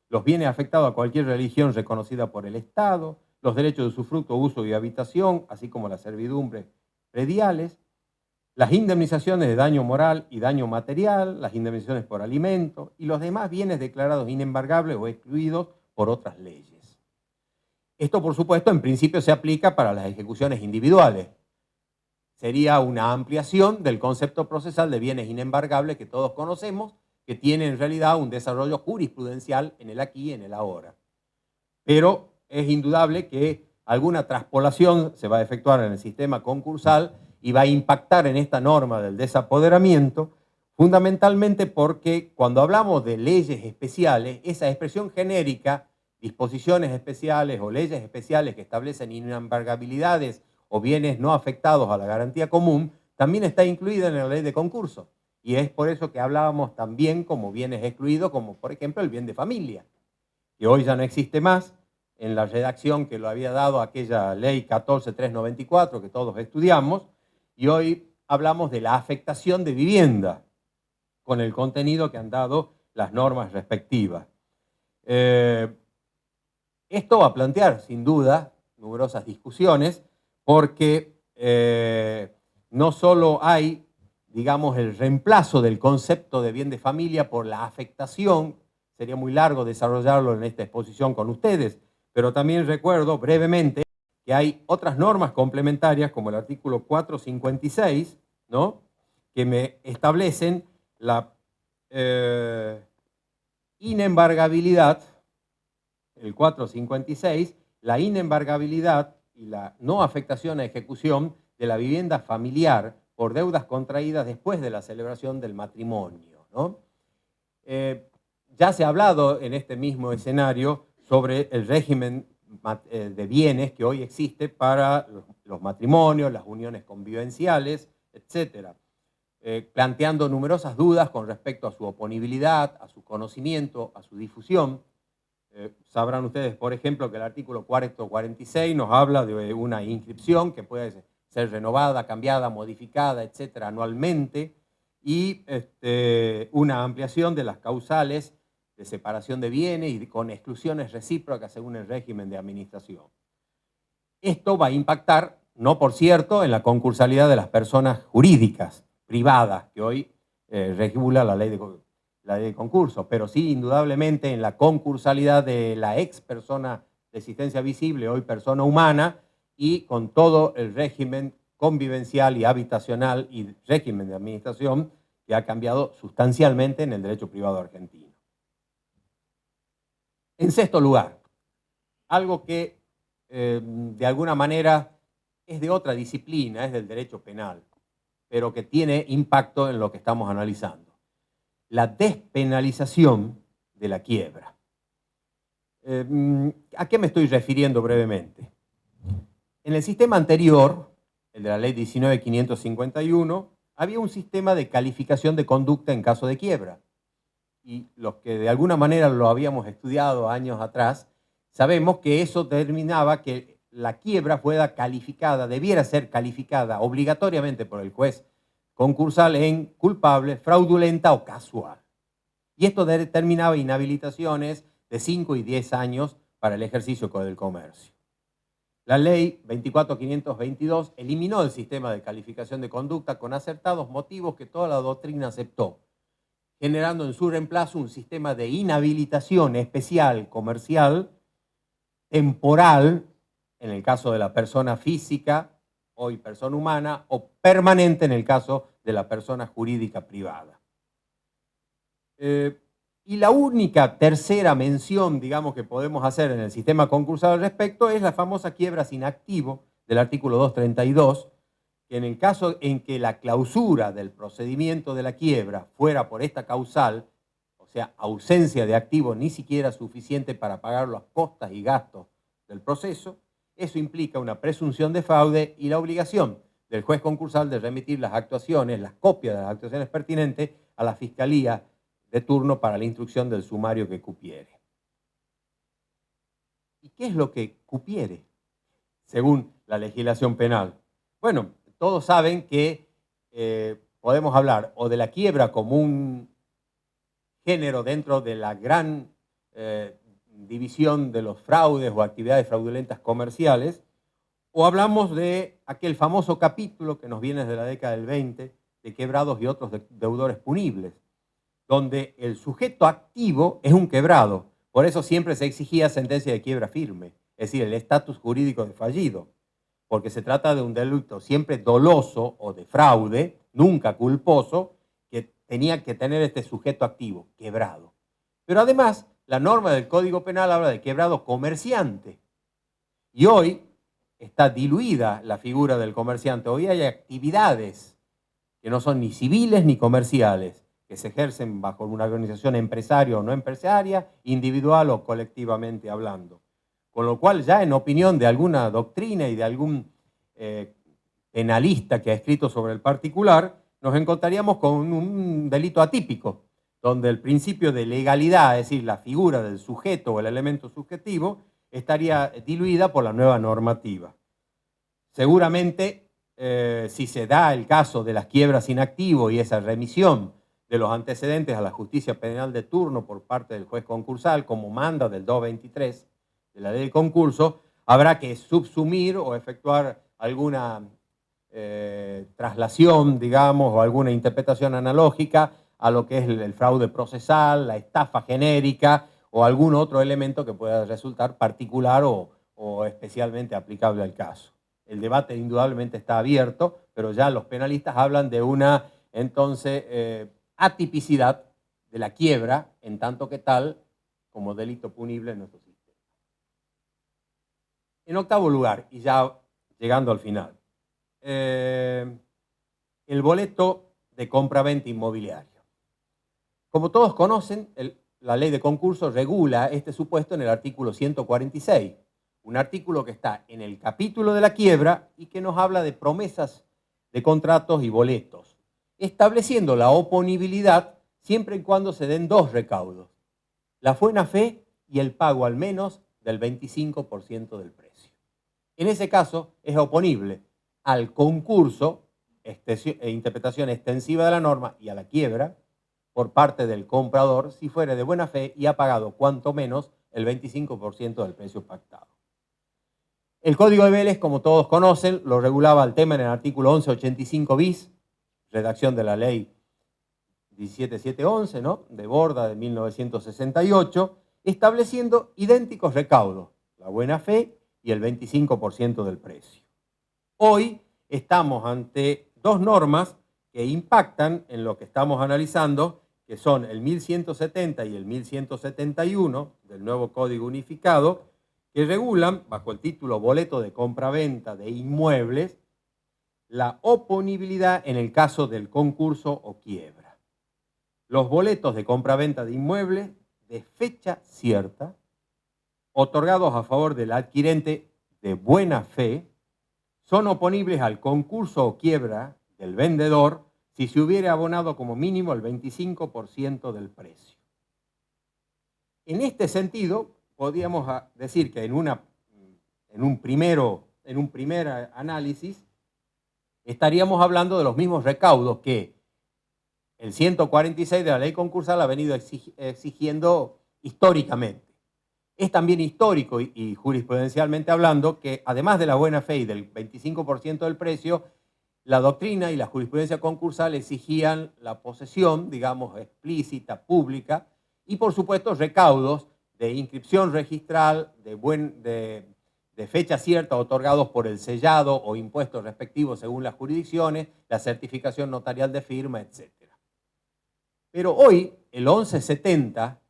los bienes afectados a cualquier religión reconocida por el Estado, los derechos de usufructo, uso y habitación, así como las servidumbres prediales, las indemnizaciones de daño moral y daño material, las indemnizaciones por alimentos y los demás bienes declarados inembargables o excluidos por otras leyes. Esto, por supuesto, en principio se aplica para las ejecuciones individuales. Sería una ampliación del concepto procesal de bienes inembargables que todos conocemos, que tiene en realidad un desarrollo jurisprudencial en el aquí y en el ahora. Pero es indudable que alguna traspolación se va a efectuar en el sistema concursal y va a impactar en esta norma del desapoderamiento, fundamentalmente porque cuando hablamos de leyes especiales, esa expresión genérica, disposiciones especiales o leyes especiales que establecen inembargabilidades o bienes no afectados a la garantía común, también está incluida en la ley de concurso. Y es por eso que hablábamos también como bienes excluidos, como por ejemplo el bien de familia, que hoy ya no existe más en la redacción que lo había dado aquella ley 14.394 que todos estudiamos, y hoy hablamos de la afectación de vivienda, con el contenido que han dado las normas respectivas. Esto va a plantear, sin duda, numerosas discusiones, porque no solo hay, digamos, el reemplazo del concepto de bien de familia por la afectación, sería muy largo desarrollarlo en esta exposición con ustedes, pero también recuerdo brevemente que hay otras normas complementarias, como el artículo 456, ¿no?, que me establecen la inembargabilidad, el 456, la inembargabilidad y la no afectación a ejecución de la vivienda familiar por deudas contraídas después de la celebración del matrimonio, ¿no? Ya se ha hablado en este mismo escenario sobre el régimen de bienes que hoy existe para los matrimonios, las uniones convivenciales, etc., planteando numerosas dudas con respecto a su oponibilidad, a su conocimiento, a su difusión. Sabrán ustedes, por ejemplo, que el artículo 446 nos habla de una inscripción que puede ser renovada, cambiada, modificada, etcétera, anualmente, y una ampliación de las causales de separación de bienes y con exclusiones recíprocas según el régimen de administración. Esto va a impactar, no por cierto, en la concursalidad de las personas jurídicas privadas que hoy regula la ley de concurso, pero sí indudablemente en la concursalidad de la ex persona de existencia visible, hoy persona humana, y con todo el régimen convivencial y habitacional y régimen de administración que ha cambiado sustancialmente en el derecho privado argentino. En sexto lugar, algo que de alguna manera es de otra disciplina, es del derecho penal, pero que tiene impacto en lo que estamos analizando. La despenalización de la quiebra. ¿A qué me estoy refiriendo brevemente? En el sistema anterior, el de la ley 19.551, había un sistema de calificación de conducta en caso de quiebra. Y los que de alguna manera lo habíamos estudiado años atrás, sabemos que eso determinaba que la quiebra fuera calificada, debiera ser calificada obligatoriamente por el juez concursal en culpable, fraudulenta o casual. Y esto determinaba inhabilitaciones de 5 y 10 años para el ejercicio del comercio. La ley 24.522 eliminó el sistema de calificación de conducta con acertados motivos que toda la doctrina aceptó, generando en su reemplazo un sistema de inhabilitación especial comercial, temporal, en el caso de la persona física, hoy persona humana, o permanente en el caso de la persona jurídica privada. Y la única tercera mención, digamos, que podemos hacer en el sistema concursal al respecto es la famosa quiebra sin activo del artículo 232, que en el caso en que la clausura del procedimiento de la quiebra fuera por esta causal, o sea, ausencia de activo ni siquiera suficiente para pagar las costas y gastos del proceso, eso implica una presunción de fraude y la obligación del juez concursal de remitir las actuaciones, las copias de las actuaciones pertinentes a la Fiscalía de turno para la instrucción del sumario que cupiere. ¿Y qué es lo que cupiere, según la legislación penal? Bueno, todos saben que podemos hablar o de la quiebra como un género dentro de la gran división de los fraudes o actividades fraudulentas comerciales, o hablamos de aquel famoso capítulo que nos viene desde la década del 20 de quebrados y otros deudores punibles, donde el sujeto activo es un quebrado. Por eso siempre se exigía sentencia de quiebra firme, es decir, el estatus jurídico de fallido, porque se trata de un delito siempre doloso o de fraude, nunca culposo, que tenía que tener este sujeto activo, quebrado. Pero además, la norma del Código Penal habla de quebrado comerciante. Y hoy está diluida la figura del comerciante. Hoy hay actividades que no son ni civiles ni comerciales, que se ejercen bajo una organización empresaria o no empresaria, individual o colectivamente hablando. Con lo cual, ya en opinión de alguna doctrina y de algún penalista que ha escrito sobre el particular, nos encontraríamos con un delito atípico, donde el principio de legalidad, es decir, la figura del sujeto o el elemento subjetivo, estaría diluida por la nueva normativa. Seguramente, si se da el caso de las quiebras sin activo y esa remisión de los antecedentes a la justicia penal de turno por parte del juez concursal, como manda del 223 de la ley de concurso, habrá que subsumir o efectuar alguna traslación, digamos, o alguna interpretación analógica a lo que es el fraude procesal, la estafa genérica o algún otro elemento que pueda resultar particular o especialmente aplicable al caso. El debate indudablemente está abierto, pero ya los penalistas hablan de una, entonces, atipicidad de la quiebra en tanto que tal como delito punible en nuestro sistema. En octavo lugar, y ya llegando al final, el boleto de compraventa inmobiliario. Como todos conocen, la ley de concurso regula este supuesto en el artículo 146, un artículo que está en el capítulo de la quiebra y que nos habla de promesas de contratos y boletos, estableciendo la oponibilidad siempre y cuando se den dos recaudos, la buena fe y el pago al menos del 25% del precio. En ese caso es oponible al concurso, interpretación extensiva de la norma, y a la quiebra por parte del comprador si fuere de buena fe y ha pagado cuanto menos el 25% del precio pactado. El Código de Vélez, como todos conocen, lo regulaba el tema en el artículo 1185 bis, redacción de la ley 17711, ¿no?, de Borda de 1968, estableciendo idénticos recaudos, la buena fe y el 25% del precio. Hoy estamos ante dos normas que impactan en lo que estamos analizando, que son el 1170 y el 1171 del nuevo Código Unificado, que regulan, bajo el título Boleto de Compraventa de Inmuebles, la oponibilidad en el caso del concurso o quiebra. Los boletos de compraventa de inmuebles de fecha cierta, otorgados a favor del adquirente de buena fe, son oponibles al concurso o quiebra del vendedor si se hubiera abonado como mínimo el 25% del precio. En este sentido, podríamos decir que en un primer análisis estaríamos hablando de los mismos recaudos que el 146 de la ley concursal ha venido exigiendo históricamente. Es también histórico y jurisprudencialmente hablando que además de la buena fe y del 25% del precio, la doctrina y la jurisprudencia concursal exigían la posesión, digamos, explícita, pública, y por supuesto recaudos de inscripción registral, de fecha cierta otorgados por el sellado o impuestos respectivos según las jurisdicciones, la certificación notarial de firma, etc. Pero hoy, el 1170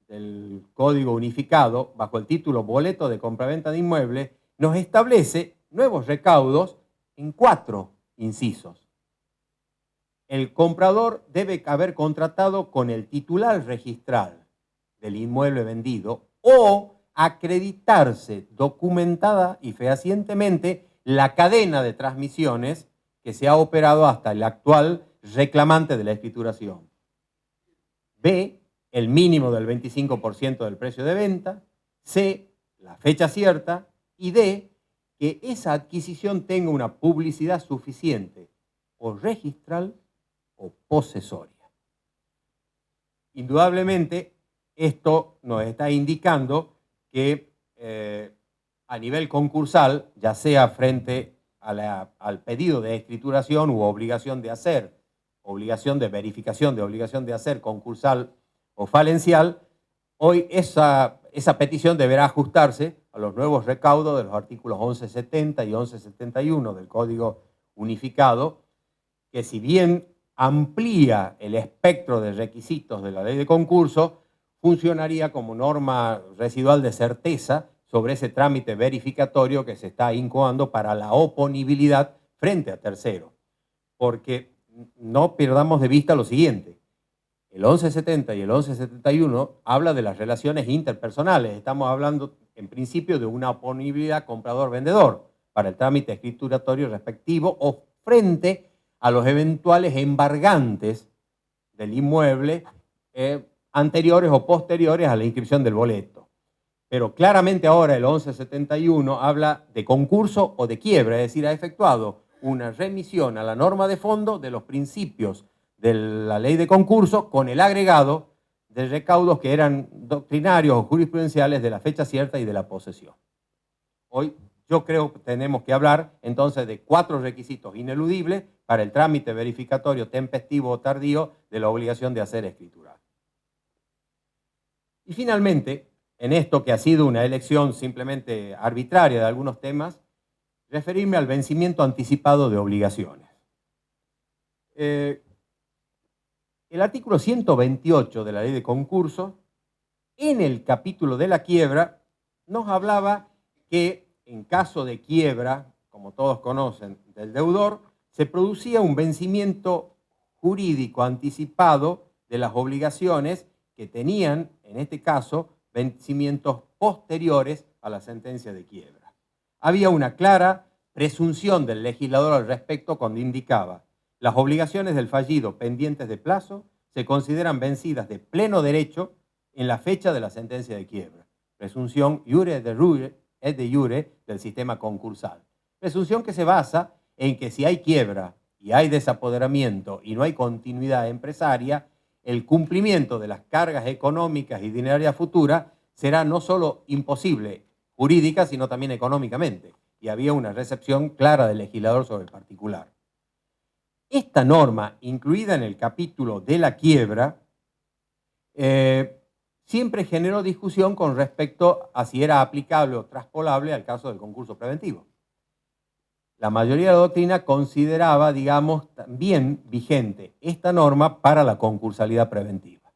del Código Unificado, bajo el título Boleto de Compraventa de Inmuebles, nos establece nuevos recaudos en 4 incisos. El comprador debe haber contratado con el titular registral del inmueble vendido o acreditarse documentada y fehacientemente la cadena de transmisiones que se ha operado hasta el actual reclamante de la escrituración. B, el mínimo del 25% del precio de venta. C, la fecha cierta. Y D, que esa adquisición tenga una publicidad suficiente o registral o posesoria. Indudablemente, esto nos está indicando que a nivel concursal, ya sea frente al pedido de escrituración u obligación de hacer, obligación de verificación, de obligación de hacer concursal o falencial, hoy esa petición deberá ajustarse a los nuevos recaudos de los artículos 1170 y 1171 del Código Unificado, que si bien amplía el espectro de requisitos de la ley de concurso, funcionaría como norma residual de certeza sobre ese trámite verificatorio que se está incoando para la oponibilidad frente a terceros. Porque no perdamos de vista lo siguiente: el 1170 y el 1171 habla de las relaciones interpersonales. Estamos hablando en principio de una oponibilidad comprador-vendedor para el trámite escrituratorio respectivo o frente a los eventuales embargantes del inmueble anteriores o posteriores a la inscripción del boleto. Pero claramente ahora el 1171 habla de concurso o de quiebra, es decir, ha efectuado una remisión a la norma de fondo de los principios de la ley de concurso con el agregado de recaudos que eran doctrinarios o jurisprudenciales de la fecha cierta y de la posesión. Hoy yo creo que tenemos que hablar entonces de 4 requisitos ineludibles para el trámite verificatorio tempestivo o tardío de la obligación de hacer escritural. Y finalmente, en esto que ha sido una elección simplemente arbitraria de algunos temas, referirme al vencimiento anticipado de obligaciones. El artículo 128 de la ley de concurso, en el capítulo de la quiebra, nos hablaba que en caso de quiebra, como todos conocen, del deudor, se producía un vencimiento jurídico anticipado de las obligaciones que tenían, en este caso, vencimientos posteriores a la sentencia de quiebra. Había una clara presunción del legislador al respecto cuando indicaba: las obligaciones del fallido pendientes de plazo se consideran vencidas de pleno derecho en la fecha de la sentencia de quiebra. Presunción iure et de iure del sistema concursal. Presunción que se basa en que si hay quiebra y hay desapoderamiento y no hay continuidad empresaria, el cumplimiento de las cargas económicas y dinerarias futuras será no solo imposible jurídica, sino también económicamente. Y había una recepción clara del legislador sobre el particular. Esta norma, incluida en el capítulo de la quiebra, siempre generó discusión con respecto a si era aplicable o traspolable al caso del concurso preventivo. La mayoría de la doctrina consideraba, digamos, también vigente esta norma para la concursalidad preventiva.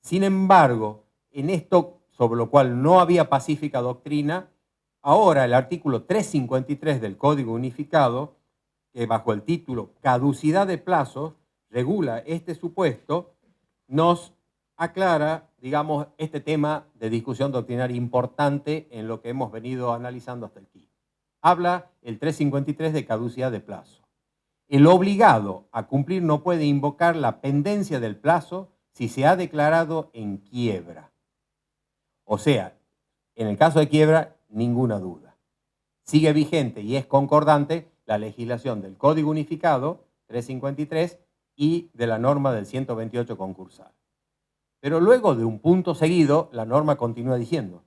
Sin embargo, en esto sobre lo cual no había pacífica doctrina, ahora el artículo 353 del Código Unificado, que bajo el título Caducidad de plazos regula este supuesto, nos aclara, digamos, este tema de discusión doctrinaria importante en lo que hemos venido analizando hasta aquí. Habla el 353 de caducidad de plazo. El obligado a cumplir no puede invocar la pendencia del plazo si se ha declarado en quiebra. O sea, en el caso de quiebra, ninguna duda. Sigue vigente y es concordante la legislación del Código Unificado 353 y de la norma del 128 concursal. Pero luego de un punto seguido, la norma continúa diciendo: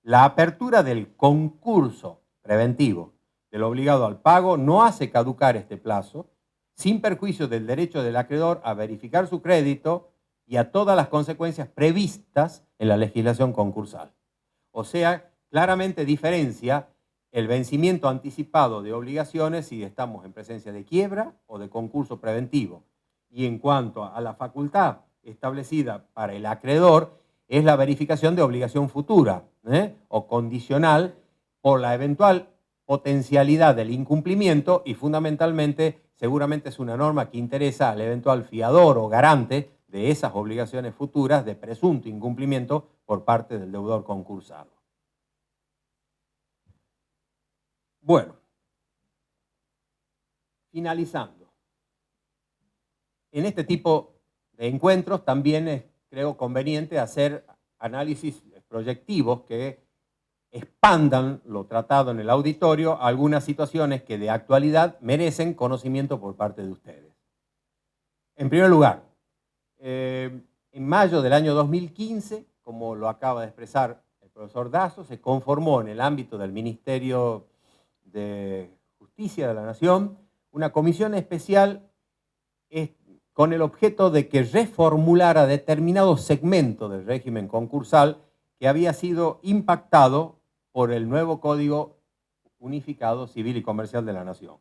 la apertura del concurso preventivo del obligado al pago no hace caducar este plazo, sin perjuicio del derecho del acreedor a verificar su crédito y a todas las consecuencias previstas en la legislación concursal. O sea, claramente diferencia el vencimiento anticipado de obligaciones si estamos en presencia de quiebra o de concurso preventivo. Y en cuanto a la facultad establecida para el acreedor, es la verificación de obligación futura o condicional por la eventual potencialidad del incumplimiento, y fundamentalmente seguramente es una norma que interesa al eventual fiador o garante de esas obligaciones futuras de presunto incumplimiento por parte del deudor concursado. Bueno, finalizando. En este tipo de encuentros también es, creo, conveniente hacer análisis proyectivos que expandan lo tratado en el auditorio a algunas situaciones que de actualidad merecen conocimiento por parte de ustedes. En primer lugar, en mayo del año 2015, como lo acaba de expresar el profesor Dazo, se conformó en el ámbito del Ministerio de Justicia de la Nación una comisión especial con el objeto de que reformulara determinados segmentos del régimen concursal que había sido impactado por el nuevo Código Unificado Civil y Comercial de la Nación.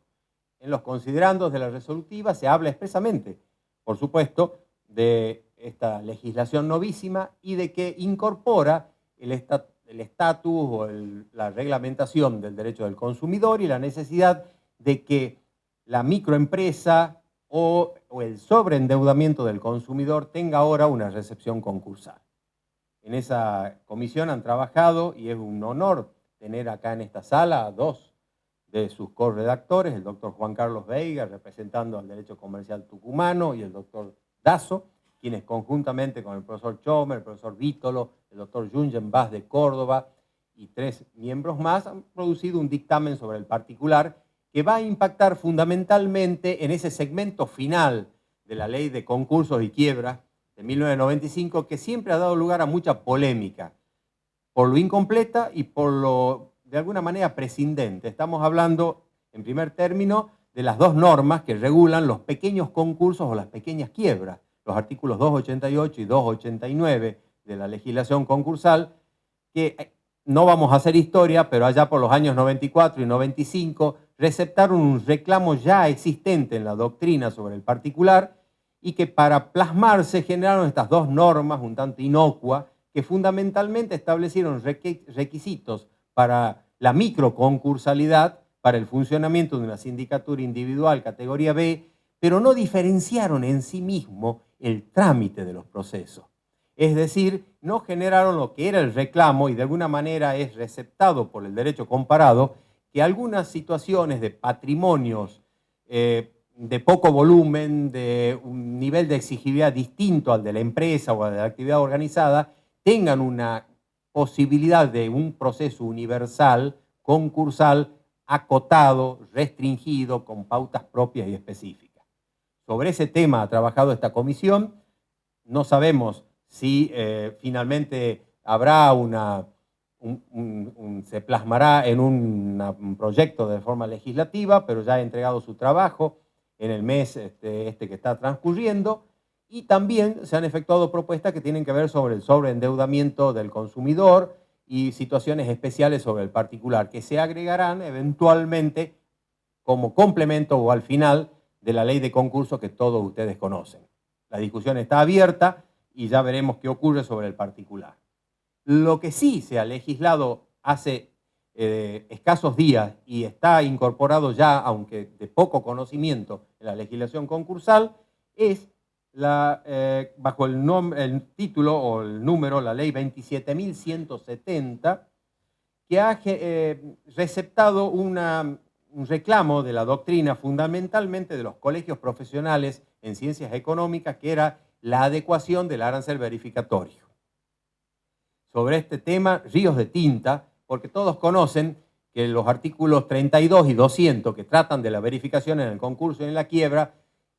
En los considerandos de la resolutiva se habla expresamente, por supuesto, de esta legislación novísima y de que incorpora el estatus o la reglamentación del derecho del consumidor y la necesidad de que la microempresa o el sobreendeudamiento del consumidor tenga ahora una recepción concursal. En esa comisión han trabajado, y es un honor tener acá en esta sala a dos de sus corredactores, el doctor Juan Carlos Veiga, representando al derecho comercial tucumano, y el doctor Dazo, quienes conjuntamente con el profesor Chomer, el profesor Vítolo, el doctor Jungen Vaz de Córdoba y 3 miembros más, han producido un dictamen sobre el particular que va a impactar fundamentalmente en ese segmento final de la ley de concursos y quiebras de 1995, que siempre ha dado lugar a mucha polémica, por lo incompleta y por lo, de alguna manera, prescindente. Estamos hablando, en primer término, de las dos normas que regulan los pequeños concursos o las pequeñas quiebras, los artículos 288 y 289 de la legislación concursal, que no vamos a hacer historia, pero allá por los años 94 y 95 receptaron un reclamo ya existente en la doctrina sobre el particular, y que para plasmarse generaron estas dos normas un tanto inocuas que fundamentalmente establecieron requisitos para la microconcursalidad, para el funcionamiento de una sindicatura individual categoría B, pero no diferenciaron en sí mismo el trámite de los procesos. Es decir, no generaron lo que era el reclamo, y de alguna manera es receptado por el derecho comparado, que algunas situaciones de patrimonios de poco volumen, de un nivel de exigibilidad distinto al de la empresa o de la actividad organizada, tengan una posibilidad de un proceso universal, concursal, acotado, restringido, con pautas propias y específicas. Sobre ese tema ha trabajado esta comisión. No sabemos si finalmente habrá una se plasmará en un proyecto de forma legislativa, pero ya ha entregado su trabajo en el mes que está transcurriendo, y también se han efectuado propuestas que tienen que ver sobre el sobreendeudamiento del consumidor y situaciones especiales sobre el particular, que se agregarán eventualmente como complemento o al final de la ley de concurso que todos ustedes conocen. La discusión está abierta y ya veremos qué ocurre sobre el particular. Lo que sí se ha legislado hace escasos días y está incorporado ya, aunque de poco conocimiento, en la legislación concursal, es bajo el título o el número, la ley 27.170, que ha receptado un reclamo de la doctrina, fundamentalmente de los colegios profesionales en ciencias económicas, que era la adecuación del arancel verificatorio. Sobre este tema, ríos de tinta, porque todos conocen que los artículos 32 y 200, que tratan de la verificación en el concurso y en la quiebra,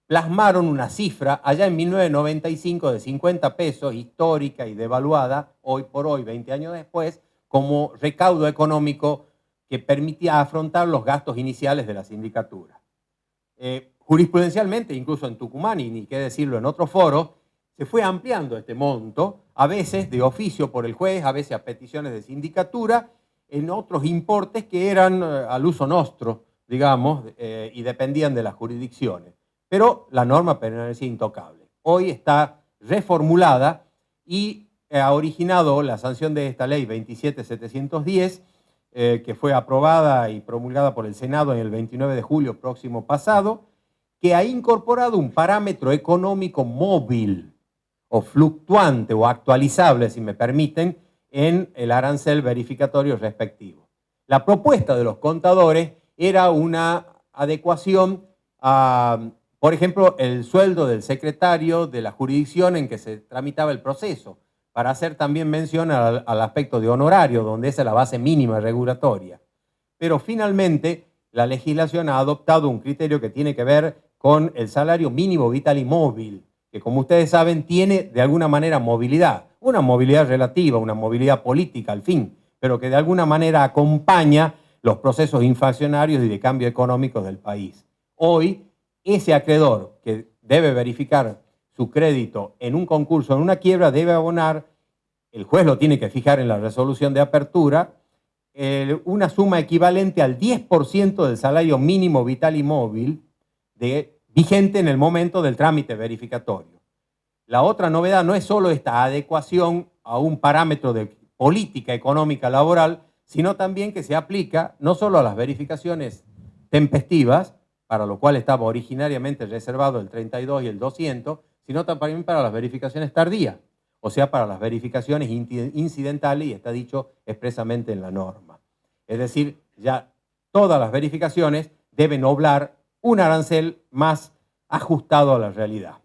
plasmaron una cifra allá en 1995 de 50 pesos, histórica y devaluada, hoy por hoy, 20 años después, como recaudo económico que permitía afrontar los gastos iniciales de la sindicatura. Jurisprudencialmente, incluso en Tucumán, y ni qué decirlo en otros foros, se fue ampliando este monto, a veces de oficio por el juez, a veces a peticiones de sindicatura, en otros importes que eran al uso nostro, digamos, y dependían de las jurisdicciones. Pero la norma permanecía intocable. Hoy está reformulada y ha originado la sanción de esta ley 27710, que fue aprobada y promulgada por el Senado en el 29 de julio próximo pasado, que ha incorporado un parámetro económico móvil o fluctuante o actualizable, si me permiten, en el arancel verificatorio respectivo. La propuesta de los contadores era una adecuación a, por ejemplo, el sueldo del secretario de la jurisdicción en que se tramitaba el proceso, para hacer también mención al aspecto de honorario, donde esa es la base mínima regulatoria. Pero finalmente la legislación ha adoptado un criterio que tiene que ver con el salario mínimo vital y móvil, que como ustedes saben tiene de alguna manera movilidad, una movilidad relativa, una movilidad política al fin, pero que de alguna manera acompaña los procesos inflacionarios y de cambio económico del país. Hoy, ese acreedor que debe verificar su crédito en un concurso, en una quiebra, debe abonar, el juez lo tiene que fijar en la resolución de apertura, una suma equivalente al 10% del salario mínimo vital y móvil vigente en el momento del trámite verificatorio. La otra novedad no es solo esta adecuación a un parámetro de política económica laboral, sino también que se aplica no solo a las verificaciones tempestivas, para lo cual estaba originariamente reservado el 32 y el 200, sino también para las verificaciones tardías, o sea, para las verificaciones incidentales, y está dicho expresamente en la norma. Es decir, ya todas las verificaciones deben obrar un arancel más ajustado a la realidad.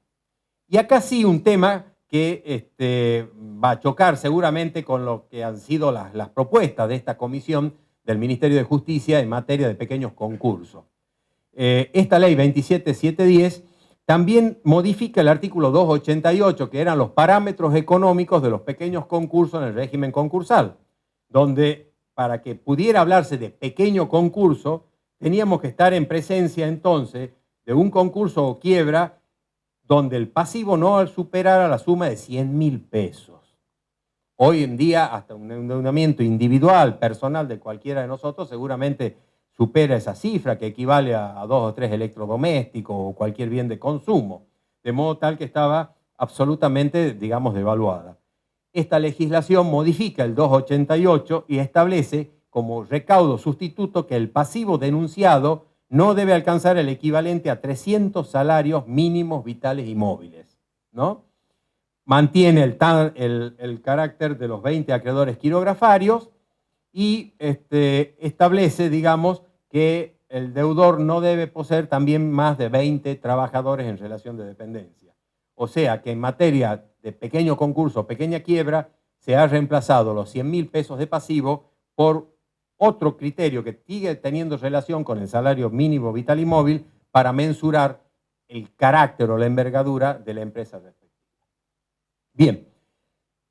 Y acá sí un tema que va a chocar seguramente con lo que han sido las propuestas de esta comisión del Ministerio de Justicia en materia de pequeños concursos. Esta ley 27710 también modifica el artículo 288, que eran los parámetros económicos de los pequeños concursos en el régimen concursal, donde para que pudiera hablarse de pequeño concurso, teníamos que estar en presencia entonces de un concurso o quiebra donde el pasivo no superara la suma de 100.000 pesos. Hoy en día, hasta un endeudamiento individual, personal de cualquiera de nosotros, seguramente supera esa cifra, que equivale a 2 o 3 electrodomésticos o cualquier bien de consumo, de modo tal que estaba absolutamente, digamos, devaluada. Esta legislación modifica el 288 y establece como recaudo sustituto que el pasivo denunciado no debe alcanzar el equivalente a 300 salarios mínimos vitales y móviles, ¿no? Mantiene el carácter de los 20 acreedores quirografarios y establece, digamos, que el deudor no debe poseer también más de 20 trabajadores en relación de dependencia. O sea que en materia de pequeño concurso, pequeña quiebra, se ha reemplazado los 100.000 pesos de pasivo por otro criterio que sigue teniendo relación con el salario mínimo vital y móvil para mensurar el carácter o la envergadura de la empresa respectiva. Bien,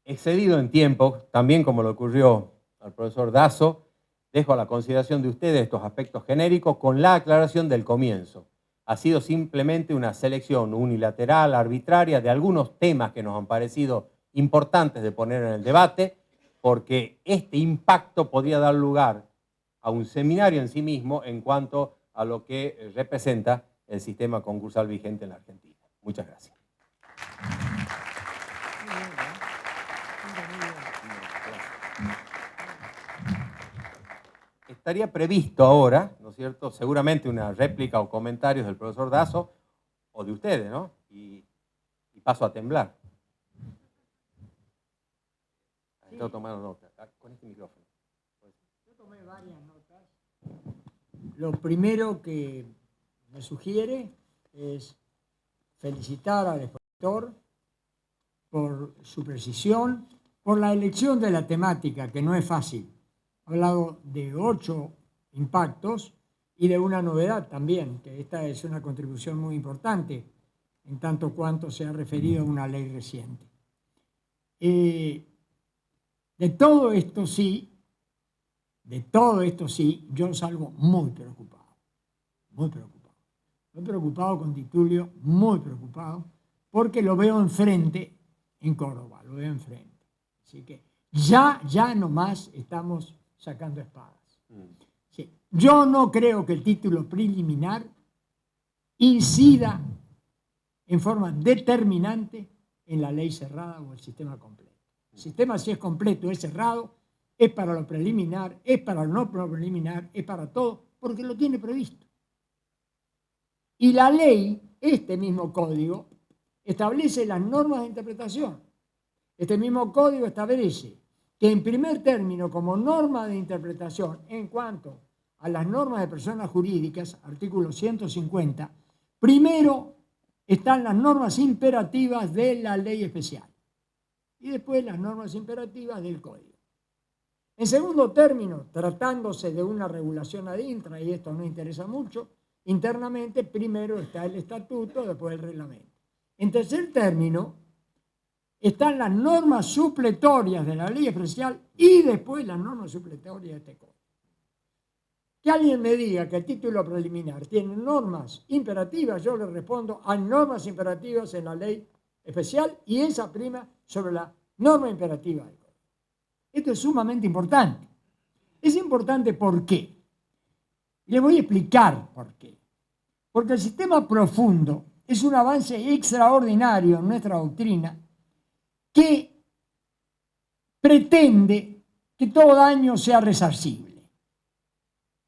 excedido en tiempo, también como le ocurrió al profesor Dazo. Dejo a la consideración de ustedes estos aspectos genéricos con la aclaración del comienzo. Ha sido simplemente una selección unilateral, arbitraria, de algunos temas que nos han parecido importantes de poner en el debate, porque este impacto podría dar lugar a un seminario en sí mismo en cuanto a lo que representa el sistema concursal vigente en la Argentina. Muchas gracias. Estaría previsto ahora, ¿no es cierto?, seguramente una réplica o comentarios del profesor Dazo o de ustedes, ¿no? Y paso a temblar. Estoy tomando nota. Con este micrófono. Yo tomé varias notas. Lo primero que me sugiere es felicitar al expositor por su precisión, por la elección de la temática, que no es fácil. Ha hablado de 8 impactos y de una novedad también, que esta es una contribución muy importante, en tanto cuanto se ha referido a una ley reciente. De todo esto sí, yo salgo muy preocupado, muy preocupado. Muy preocupado con Titulio, muy preocupado, porque lo veo enfrente en Córdoba, lo veo enfrente. Así que ya nomás estamos sacando espadas. Sí. Yo no creo que el título preliminar incida en forma determinante en la ley cerrada o el sistema completo. El sistema, si es completo, es cerrado, es para lo preliminar, es para lo no preliminar, es para todo, porque lo tiene previsto. Y la ley, este mismo código, establece las normas de interpretación. Este mismo código establece que en primer término, como norma de interpretación, en cuanto a las normas de personas jurídicas, artículo 150, primero están las normas imperativas de la ley especial y después las normas imperativas del código. En segundo término, tratándose de una regulación ad intra, y esto no interesa mucho, internamente primero está el estatuto, después el reglamento. En tercer término, están las normas supletorias de la ley especial y después las normas supletorias de este código. Que alguien me diga que el título preliminar tiene normas imperativas, yo le respondo, hay normas imperativas en la ley especial y esa prima sobre la norma imperativa del código. Esto es sumamente importante. Es importante ¿por qué? Le voy a explicar por qué. Porque el sistema profundo es un avance extraordinario en nuestra doctrina que pretende que todo daño sea resarcible.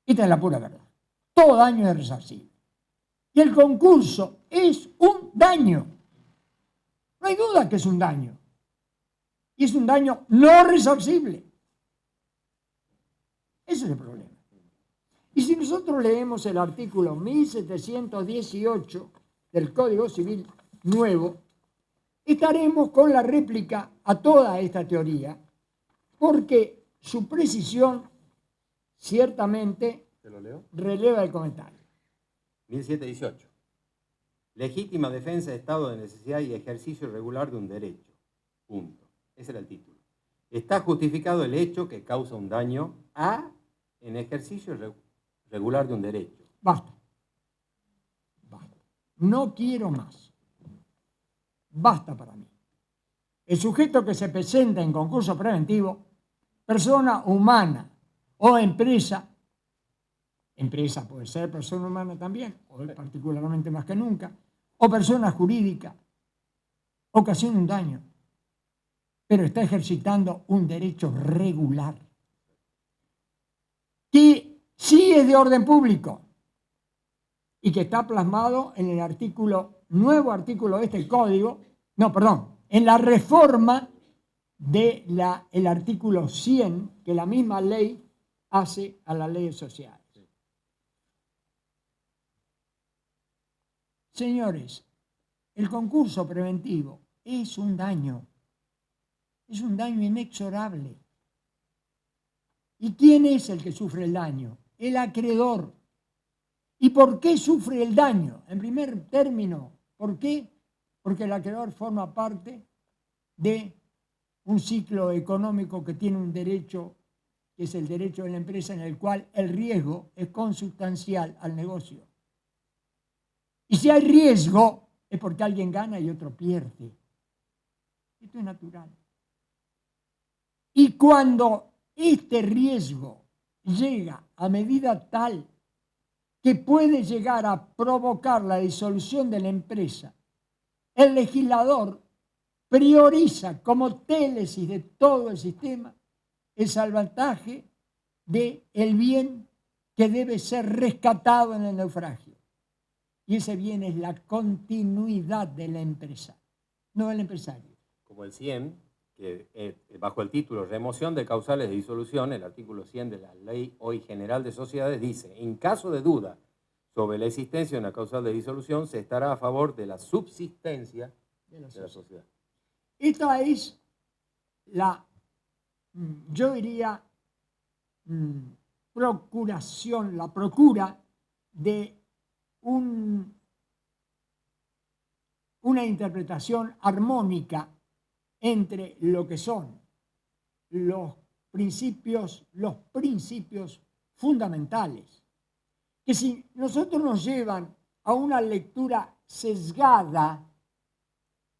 Esta es la pura verdad. Todo daño es resarcible. Y el concurso es un daño. No hay duda que es un daño. Y es un daño no resarcible. Ese es el problema. Y si nosotros leemos el artículo 1718 del Código Civil nuevo, estaremos con la réplica a toda esta teoría, porque su precisión ciertamente releva el comentario. 1718. Legítima defensa de estado de necesidad y ejercicio regular de un derecho. Punto. Ese era el título. Está justificado el hecho que causa un daño a en ejercicio regular de un derecho. Basta. Basta. No quiero más. Basta para mí. El sujeto que se presenta en concurso preventivo, persona humana o empresa puede ser persona humana también, hoy particularmente más que nunca, o persona jurídica, ocasiona un daño, pero está ejercitando un derecho regular, que sí es de orden público y que está plasmado en el nuevo artículo de este código, en la reforma del artículo 100 que la misma ley hace a las leyes sociales. Señores, el concurso preventivo es un daño inexorable. ¿Y quién es el que sufre el daño? El acreedor. ¿Y por qué sufre el daño? En primer término, ¿por qué? Porque el acreedor forma parte de un ciclo económico que tiene un derecho que es el derecho de la empresa en el cual el riesgo es consustancial al negocio. Y si hay riesgo, es porque alguien gana y otro pierde. Esto es natural. Y cuando este riesgo llega a medida tal que puede llegar a provocar la disolución de la empresa, el legislador prioriza como télesis de todo el sistema el salvataje del bien que debe ser rescatado en el naufragio. Y ese bien es la continuidad de la empresa, no del empresario. Como el 100, que bajo el título Remoción de causales de disolución, el artículo 100 de la Ley Hoy General de Sociedades dice: en caso de duda sobre la existencia de una causal de disolución, se estará a favor de la subsistencia de la sociedad. Esta es la, yo diría, procuración, la procura de una interpretación armónica entre lo que son los principios fundamentales, que si nosotros nos llevan a una lectura sesgada,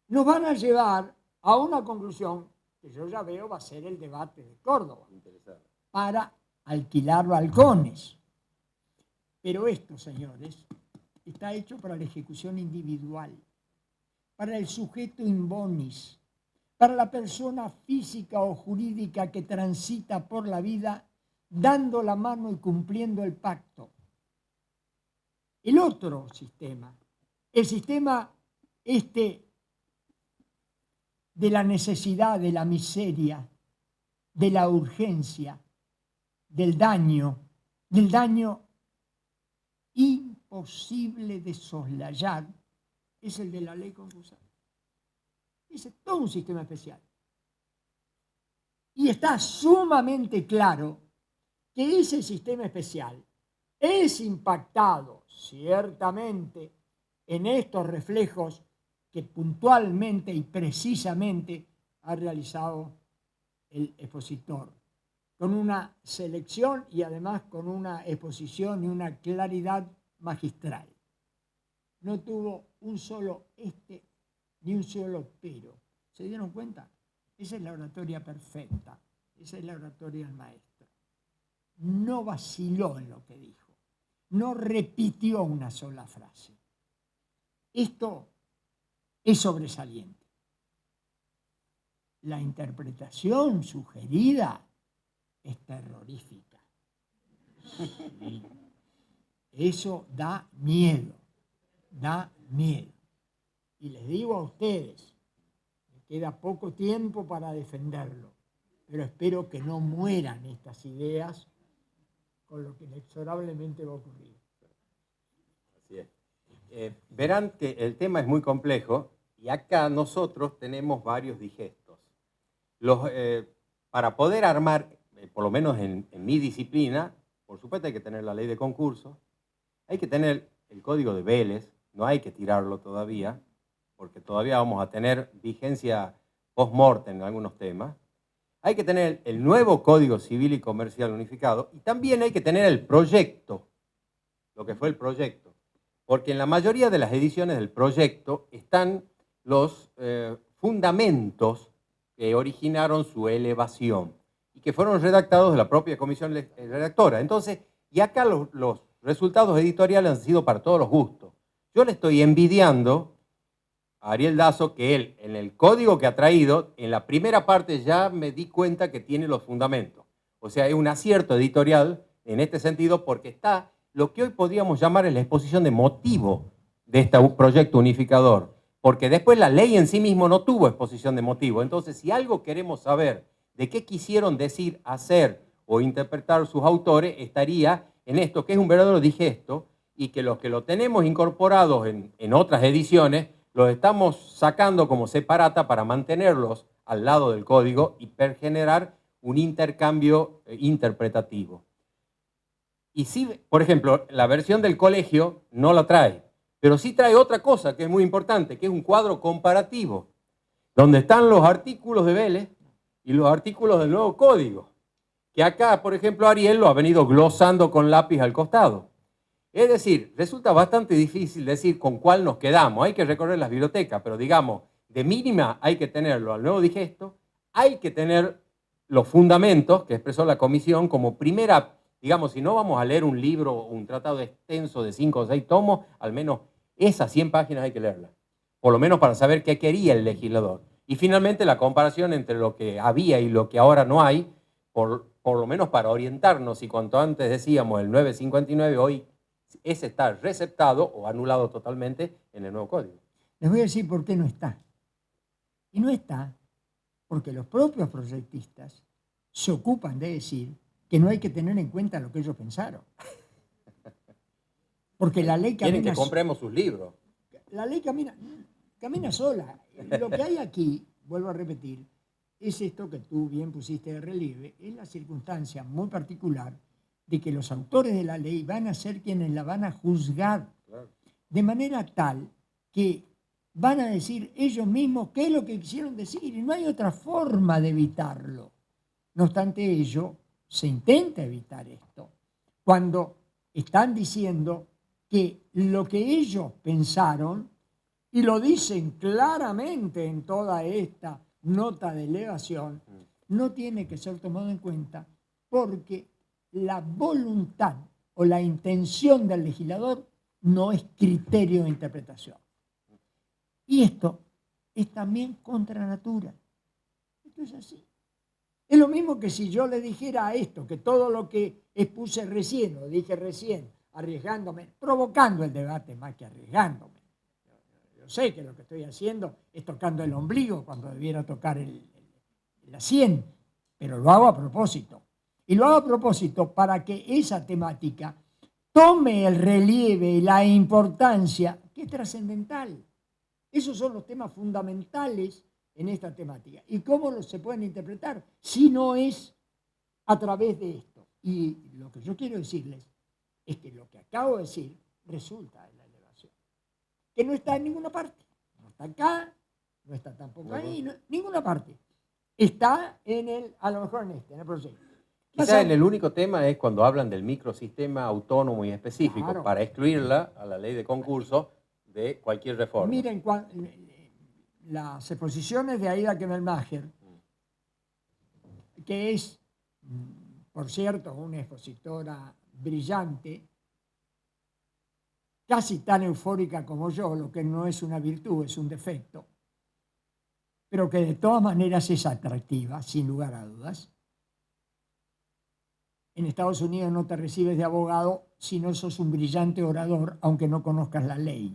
nos van a llevar a una conclusión que yo ya veo va a ser el debate de Córdoba, para alquilar balcones. Pero esto, señores, está hecho para la ejecución individual, para el sujeto in bonis, para la persona física o jurídica que transita por la vida dando la mano y cumpliendo el pacto. El otro sistema, el sistema de la necesidad, de la miseria, de la urgencia, del daño imposible de soslayar, es el de la ley concursal. Es todo un sistema especial. Y está sumamente claro que ese sistema especial es impactado ciertamente en estos reflejos que puntualmente y precisamente ha realizado el expositor, con una selección y además con una exposición y una claridad magistral. No tuvo un solo ni un solo pero. ¿Se dieron cuenta? Esa es la oratoria perfecta, esa es la oratoria del maestro. No vaciló en lo que dijo, no repitió una sola frase. Esto es sobresaliente. La interpretación sugerida es terrorífica. Sí. Eso da miedo, da miedo. Y les digo a ustedes, me queda poco tiempo para defenderlo, pero espero que no mueran estas ideas con lo que inexorablemente va a ocurrir. Así es. Verán que el tema es muy complejo y acá nosotros tenemos varios digestos. Para poder armar, por lo menos en mi disciplina, por supuesto hay que tener la ley de concurso, hay que tener el código de Vélez, no hay que tirarlo todavía, porque todavía vamos a tener vigencia post-mortem en algunos temas. Hay que tener el nuevo Código Civil y Comercial unificado y también hay que tener el proyecto, lo que fue el proyecto. Porque en la mayoría de las ediciones del proyecto están los fundamentos que originaron su elevación y que fueron redactados de la propia comisión redactora. Entonces, y acá los resultados editoriales han sido para todos los gustos. Yo le estoy envidiando a Ariel Dazo que él, en el código que ha traído, en la primera parte ya me di cuenta que tiene los fundamentos. O sea, es un acierto editorial en este sentido porque está lo que hoy podríamos llamar la exposición de motivo de este proyecto unificador. Porque después la ley en sí mismo no tuvo exposición de motivo. Entonces, si algo queremos saber de qué quisieron decir, hacer o interpretar sus autores, estaría en esto, que es un verdadero digesto, y que los que lo tenemos incorporados en otras ediciones, los estamos sacando como separata para mantenerlos al lado del código y generar un intercambio interpretativo. Y sí, por ejemplo, la versión del colegio no la trae, pero sí trae otra cosa que es muy importante, que es un cuadro comparativo, donde están los artículos de Vélez y los artículos del nuevo código, que acá, por ejemplo, Ariel lo ha venido glosando con lápiz al costado. Es decir, resulta bastante difícil decir con cuál nos quedamos. Hay que recorrer las bibliotecas, pero digamos, de mínima hay que tenerlo al nuevo digesto, hay que tener los fundamentos que expresó la comisión como primera, digamos, si no vamos a leer un libro o un tratado extenso de 5 o 6 tomos, al menos esas 100 páginas hay que leerlas, por lo menos para saber qué quería el legislador. Y finalmente la comparación entre lo que había y lo que ahora no hay, por lo menos para orientarnos, y cuanto antes decíamos el 959, hoy ese está receptado o anulado totalmente en el nuevo código. Les voy a decir por qué no está. Y no está porque los propios proyectistas se ocupan de decir que no hay que tener en cuenta lo que ellos pensaron. Porque la ley camina... Quieren que compremos sus libros. La ley camina sola. Lo que hay aquí, vuelvo a repetir, es esto que tú bien pusiste de relieve, es la circunstancia muy particular de que los autores de la ley van a ser quienes la van a juzgar, claro, de manera tal que van a decir ellos mismos qué es lo que quisieron decir y no hay otra forma de evitarlo. No obstante ello, se intenta evitar esto cuando están diciendo que lo que ellos pensaron, y lo dicen claramente en toda esta nota de elevación, no tiene que ser tomado en cuenta porque la voluntad o la intención del legislador no es criterio de interpretación. Y esto es también contra natura. Esto es así. Es lo mismo que si yo le dijera a esto, que todo lo que expuse recién, o dije recién, arriesgándome, provocando el debate más que arriesgándome. Yo sé que lo que estoy haciendo es tocando el ombligo cuando debiera tocar la sien, pero lo hago a propósito. Y lo hago a propósito para que esa temática tome el relieve y la importancia que es trascendental. Esos son los temas fundamentales en esta temática. ¿Y cómo se pueden interpretar? Si no es a través de esto. Y lo que yo quiero decirles es que lo que acabo de decir resulta de la elevación. Que no está en ninguna parte. No está acá, no está tampoco ahí, no, ninguna parte. Está a lo mejor en el proyecto. Quizás en el único tema es cuando hablan del microsistema autónomo y específico, claro, para excluirla a la ley de concurso de cualquier reforma. Miren, las exposiciones de Aida Kemelmacher, que es, por cierto, una expositora brillante, casi tan eufórica como yo, lo que no es una virtud, es un defecto, pero que de todas maneras es atractiva, sin lugar a dudas. En Estados Unidos no te recibes de abogado si no sos un brillante orador, aunque no conozcas la ley.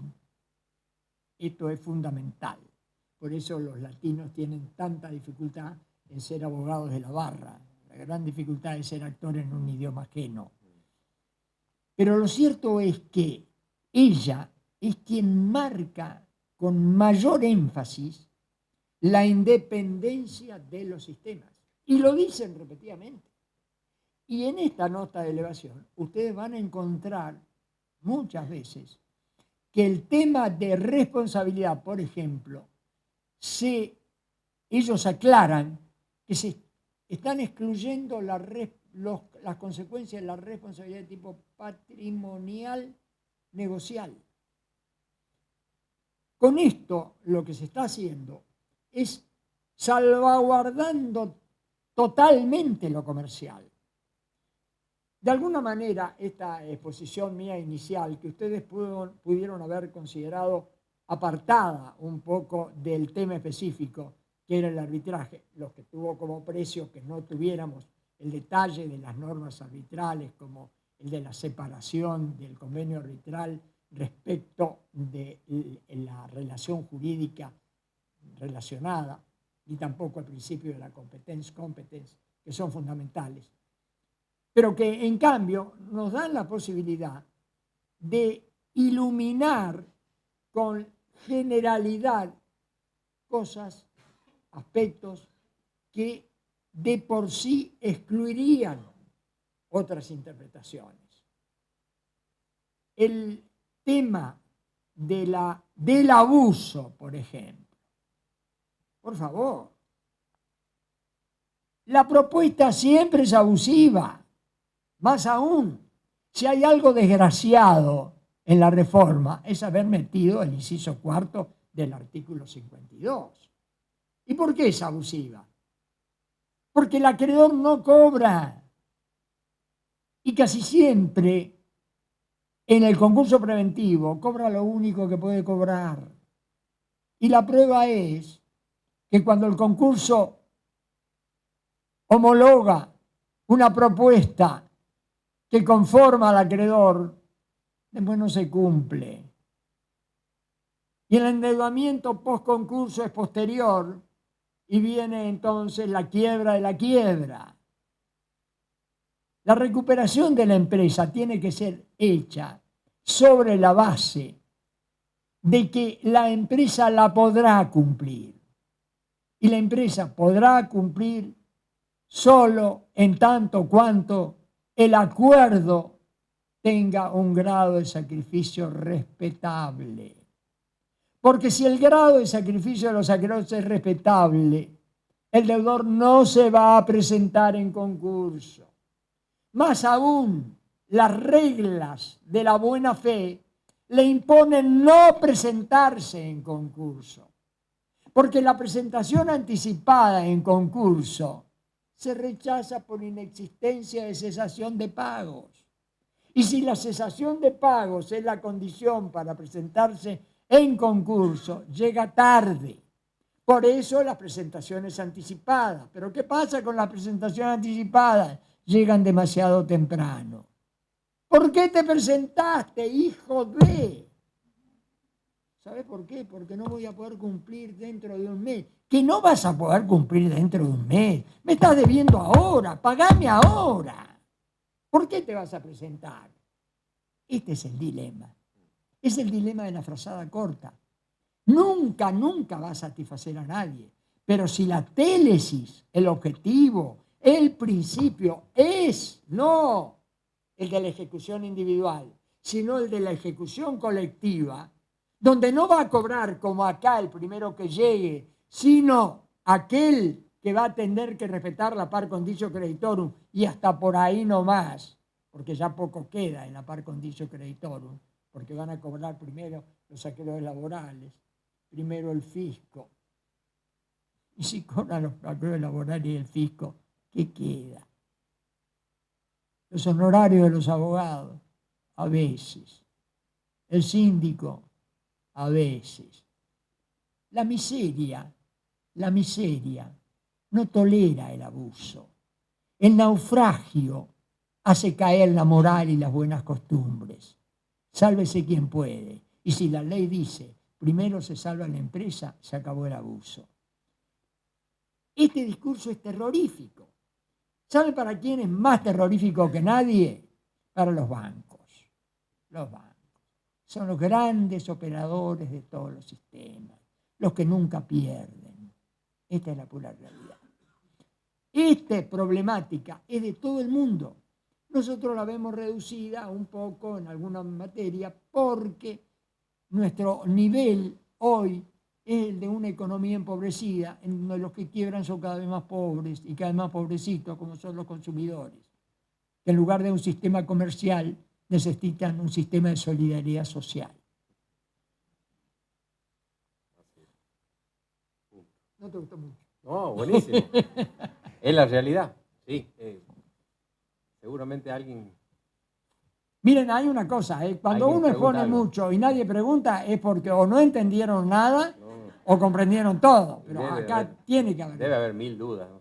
Esto es fundamental. Por eso los latinos tienen tanta dificultad en ser abogados de la barra. La gran dificultad es ser actor en un idioma ajeno. Pero lo cierto es que ella es quien marca con mayor énfasis la independencia de los sistemas. Y lo dicen repetidamente. Y en esta nota de elevación, ustedes van a encontrar muchas veces que el tema de responsabilidad, por ejemplo, ellos aclaran que se están excluyendo las consecuencias de la responsabilidad de tipo patrimonial negocial. Con esto lo que se está haciendo es salvaguardando totalmente lo comercial. De alguna manera, esta exposición mía inicial, que ustedes pudieron haber considerado apartada un poco del tema específico, que era el arbitraje, lo que tuvo como precio que no tuviéramos el detalle de las normas arbitrales, como el de la separación del convenio arbitral respecto de la relación jurídica relacionada, ni tampoco el principio de la competence, que son fundamentales, pero que en cambio nos dan la posibilidad de iluminar con generalidad cosas, aspectos que de por sí excluirían otras interpretaciones. El tema del abuso, por ejemplo. Por favor. La propuesta siempre es abusiva. Más aún, si hay algo desgraciado en la reforma, es haber metido el inciso cuarto del artículo 52. ¿Y por qué es abusiva? Porque el acreedor no cobra. Y casi siempre en el concurso preventivo cobra lo único que puede cobrar. Y la prueba es que cuando el concurso homologa una propuesta que conforma al acreedor, después no se cumple. Y el endeudamiento post-concurso es posterior y viene entonces la quiebra de la quiebra. La recuperación de la empresa tiene que ser hecha sobre la base de que la empresa la podrá cumplir. Y la empresa podrá cumplir solo en tanto cuanto el acuerdo tenga un grado de sacrificio respetable. Porque si el grado de sacrificio de los acreedores es respetable, el deudor no se va a presentar en concurso. Más aún, las reglas de la buena fe le imponen no presentarse en concurso. Porque la presentación anticipada en concurso se rechaza por inexistencia de cesación de pagos. Y si la cesación de pagos es la condición para presentarse en concurso, llega tarde. Por eso las presentaciones anticipadas. ¿Pero qué pasa con las presentaciones anticipadas? Llegan demasiado temprano. ¿Por qué te presentaste, hijo de? ¿Sabes por qué? Porque no voy a poder cumplir dentro de un mes. ¿Que no vas a poder cumplir dentro de un mes? Me estás debiendo ahora, pagame ahora. ¿Por qué te vas a presentar? Este es el dilema. Es el dilema de la frazada corta. Nunca, nunca va a satisfacer a nadie. Pero si la télesis, el objetivo, el principio es no el de la ejecución individual, sino el de la ejecución colectiva, donde no va a cobrar como acá el primero que llegue, sino aquel que va a tener que respetar la par condicio creditorum y hasta por ahí no más, porque ya poco queda en la par condicio creditorum, porque van a cobrar primero los acreedores laborales, primero el fisco. Y si cobran los acreedores laborales y el fisco, ¿qué queda? Los honorarios de los abogados, a veces. El síndico, a veces. La miseria no tolera el abuso. El naufragio hace caer la moral y las buenas costumbres. Sálvese quien puede. Y si la ley dice, primero se salva la empresa, se acabó el abuso. Este discurso es terrorífico. ¿Sabe para quién es más terrorífico que nadie? Para los bancos. Los bancos son los grandes operadores de todos los sistemas, los que nunca pierden. Esta es la pura realidad. Esta problemática es de todo el mundo. Nosotros la vemos reducida un poco en alguna materia porque nuestro nivel hoy es el de una economía empobrecida, en donde los que quiebran son cada vez más pobres y cada vez más pobrecitos, como son los consumidores, que en lugar de un sistema comercial necesitan un sistema de solidaridad social. ¿No te gustó mucho? No, buenísimo. Es la realidad, sí. Seguramente alguien... Miren, hay una cosa, cuando uno expone mucho y nadie pregunta es porque o no entendieron nada o comprendieron todo, pero acá tiene que haber. Debe haber mil dudas, ¿no?